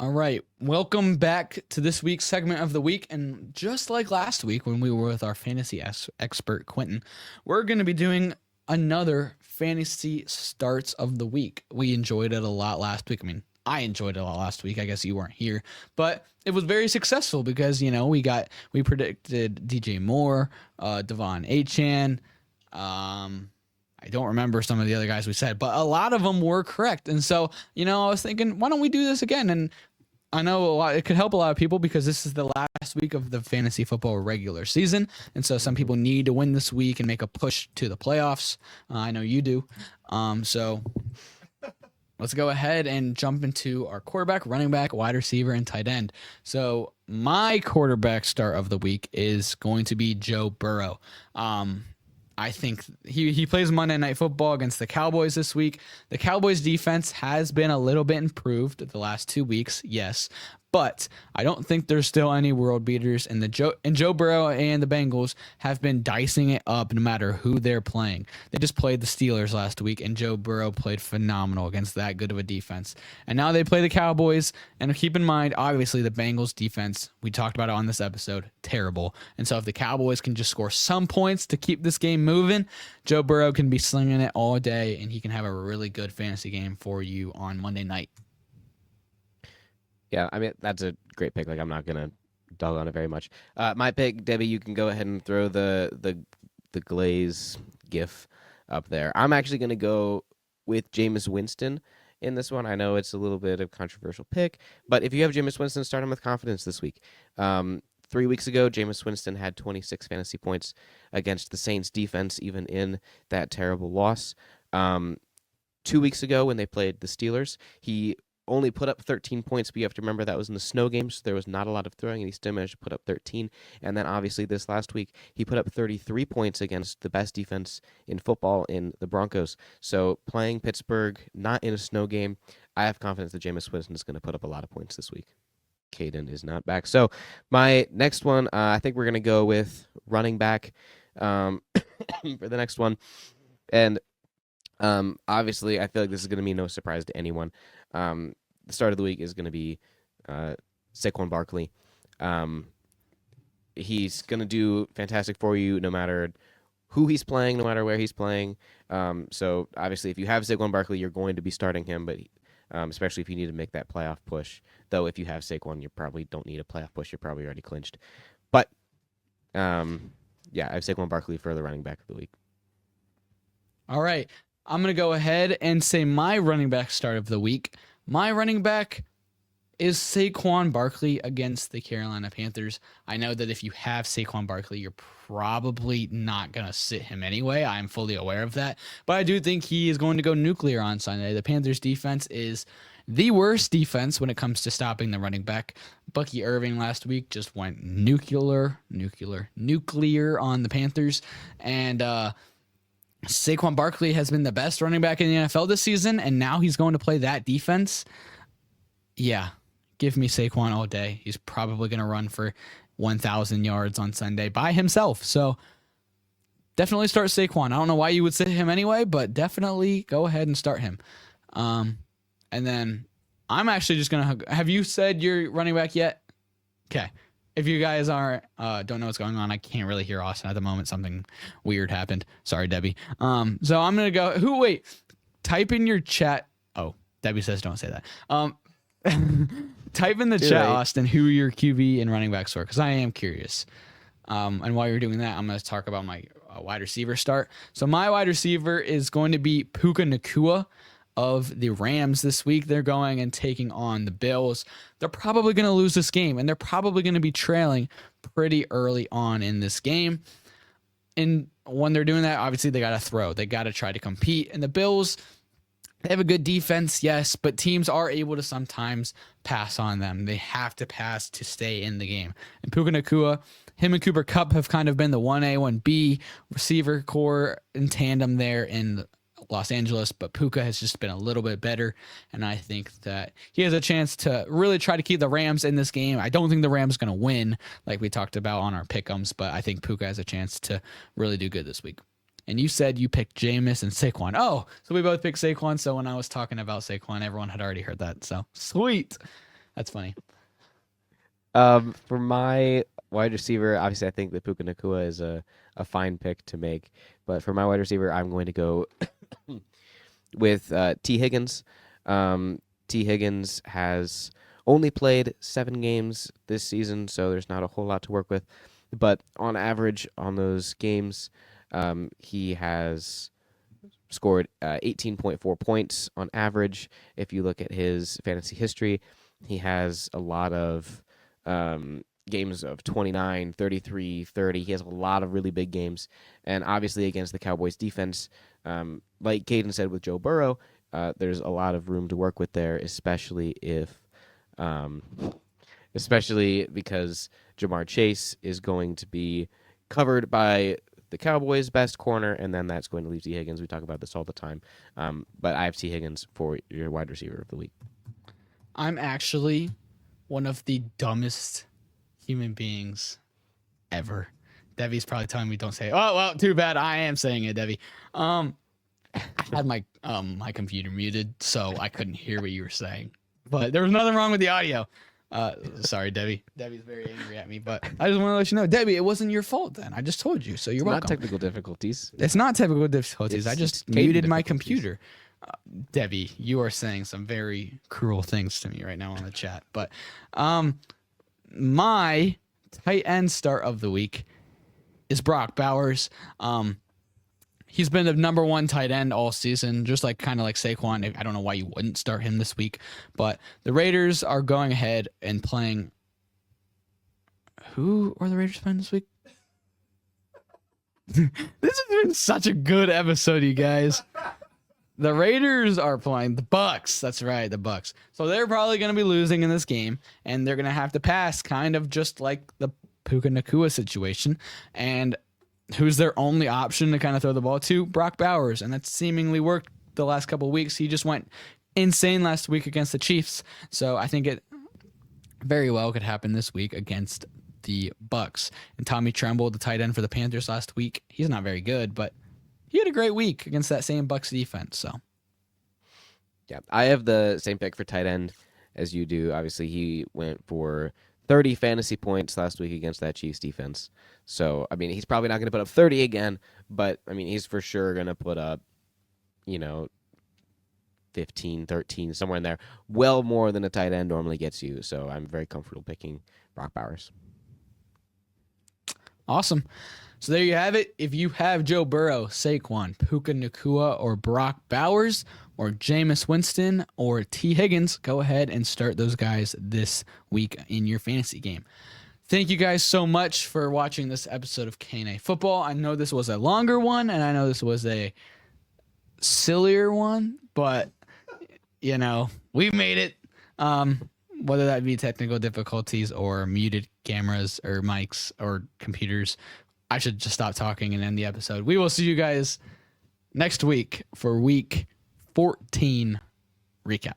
All right. Welcome back to this week's segment of the week. And just like last week when we were with our fantasy expert, Quentin, we're going to be doing another fantasy starts of the week. We enjoyed it a lot last week. I mean, I enjoyed it a lot last week. I guess you weren't here, but it was very successful because, you know, we predicted DJ Moore, Devon Achane, I don't remember some of the other guys we said, but a lot of them were correct. And so, you know, I was thinking, why don't we do this again? And I know a lot. It could help a lot of people because this is the last week of the fantasy football regular season, and so some people need to win this week and make a push to the playoffs. I know you do. So let's go ahead and jump into our quarterback, running back, wide receiver, and tight end. So my quarterback start of the week is going to be Joe Burrow. I think he plays Monday Night Football against the Cowboys this week. The Cowboys defense has been a little bit improved the last 2 weeks, yes, but I don't think there's still any world beaters. And Joe Burrow and the Bengals have been dicing it up no matter who they're playing. They just played the Steelers last week, and Joe Burrow played phenomenal against that good of a defense. And now they play the Cowboys. And keep in mind, obviously, the Bengals defense, we talked about it on this episode, terrible. And so if the Cowboys can just score some points to keep this game moving, Joe Burrow can be slinging it all day, and he can have a really good fantasy game for you on Monday night. Yeah, I mean, that's a great pick. Like, I'm not gonna dog on it very much. My pick, Debbie, you can go ahead and throw the glaze gif up there. I'm actually gonna go with Jameis Winston in this one. I know it's a little bit of a controversial pick, but if you have Jameis Winston, start him with confidence this week. 3 weeks ago, Jameis Winston had 26 fantasy points against the Saints defense, even in that terrible loss. 2 weeks ago, when they played the Steelers, he only put up 13 points, but you have to remember that was in the snow game, so there was not a lot of throwing, and he still managed to put up 13. And then, obviously, this last week, he put up 33 points against the best defense in football in the Broncos. So, playing Pittsburgh, not in a snow game, I have confidence that Jameis Winston is going to put up a lot of points this week. Caden is not back. So, my next one, I think we're going to go with running back for the next one. And obviously, I feel like this is going to be no surprise to anyone. The start of the week is going to be Saquon Barkley. He's going to do fantastic for you no matter who he's playing, no matter where he's playing. So obviously, if you have Saquon Barkley, you're going to be starting him, but especially if you need to make that playoff push. Though if you have Saquon, you probably don't need a playoff push. You're probably already clinched. But yeah, I have Saquon Barkley for the running back of the week. All right. I'm going to go ahead and say my running back start of the week. My running back is Saquon Barkley against the Carolina Panthers. I know that if you have Saquon Barkley, you're probably not going to sit him anyway. I'm fully aware of that. But I do think he is going to go nuclear on Sunday. The Panthers defense is the worst defense when it comes to stopping the running back. Bucky Irving last week just went nuclear on the Panthers. And Saquon Barkley has been the best running back in the NFL this season, and now he's going to play that defense. Yeah, give me Saquon all day. He's probably going to run for 1,000 yards on Sunday by himself. So definitely start Saquon. I don't know why you would sit him anyway, but definitely go ahead and start him. And then I'm actually just going to... Have you said your running back yet? Okay. If you guys don't know what's going on, I can't really hear Austin at the moment. Something weird happened. Sorry, Debbie. So I'm going to go... Type in your chat... Oh, Debbie says don't say that. Type in the chat, right, Austin, who your QB and running backs were, because I am curious. And while you're doing that, I'm going to talk about my wide receiver start. So my wide receiver is going to be Puka Nacua of the Rams this week. They're going and taking on the Bills. They're probably going to lose this game, and they're probably going to be trailing pretty early on in this game. And when they're doing that, obviously they got to throw. They got to try to compete. And the Bills, they have a good defense, yes, but teams are able to sometimes pass on them. They have to pass to stay in the game. And Puka Nacua, him and Cooper Kupp have kind of been the 1A, 1B receiver core in tandem there in Los Angeles, but Puka has just been a little bit better, and I think that he has a chance to really try to keep the Rams in this game. I don't think the Rams are going to win like we talked about on our pick'ems, but I think Puka has a chance to really do good this week. And you said you picked Jameis and Saquon. Oh, so we both picked Saquon, so when I was talking about Saquon, everyone had already heard that, so sweet. That's funny. For my wide receiver, obviously I think that Puka Nacua is a fine pick to make, but for my wide receiver, I'm going to go with T. Higgins. T. Higgins has only played 7 games this season, so there's not a whole lot to work with. But on average, on those games, he has scored 18.4 points on average. If you look at his fantasy history, He has a lot of games of 29, 33, 30. He has a lot of really big games. And obviously against the Cowboys defense, like Caden said with Joe Burrow, there's a lot of room to work with there, especially because Jamar Chase is going to be covered by the Cowboys' best corner, and then that's going to leave T. Higgins. We talk about this all the time. But I have T. Higgins for your wide receiver of the week. I'm actually one of the dumbest human beings ever. Debbie's probably telling me don't say it. Oh, well, too bad. I am saying it, Debbie. I had my computer muted, so I couldn't hear what you were saying. But there was nothing wrong with the audio. Sorry, Debbie. Debbie's very angry at me, but I just want to let you know, Debbie, it wasn't your fault then. I just told you, so you're welcome. Not technical difficulties. It's not technical difficulties. I just Caden muted my difficulties. computer. Debbie, you are saying some very cruel things to me right now on the chat. But my tight end start of the week is Brock Bowers. He's been the number one tight end all season, just like kind of like Saquon. I don't know why you wouldn't start him this week, but the Raiders are going ahead and playing. Who are the Raiders playing this week? This has been such a good episode, you guys. The Raiders are playing the Bucks. That's right, the Bucks. So they're probably going to be losing in this game, and they're going to have to pass, kind of just like the Puka Nakua situation. And who's their only option to kind of throw the ball to? Brock Bowers, and that's seemingly worked the last couple of weeks. He just went insane last week against the Chiefs, so I think it very well could happen this week against the Bucks. And Tommy Tremble, the tight end for the Panthers last week, he's not very good, but he had a great week against that same Bucks defense. So, Yeah, I have the same pick for tight end as you do. Obviously, he went for 30 fantasy points last week against that Chiefs defense. So, I mean, he's probably not going to put up 30 again, but, I mean, he's for sure going to put up, 15, 13, somewhere in there. Well more than a tight end normally gets you. So, I'm very comfortable picking Brock Bowers. awesome. So there you have it. If you have Joe Burrow, Saquon, Puka Nakua, or Brock Bowers, or Jameis Winston, or T. Higgins, go ahead and start those guys this week in your fantasy game. Thank you guys so much for watching this episode of K&A Football. I know this was a longer one, and I know this was a sillier one, but, we made it. Whether that be technical difficulties or muted cameras or mics or computers, I should just stop talking and end the episode. We will see you guys next week for week 14 recap.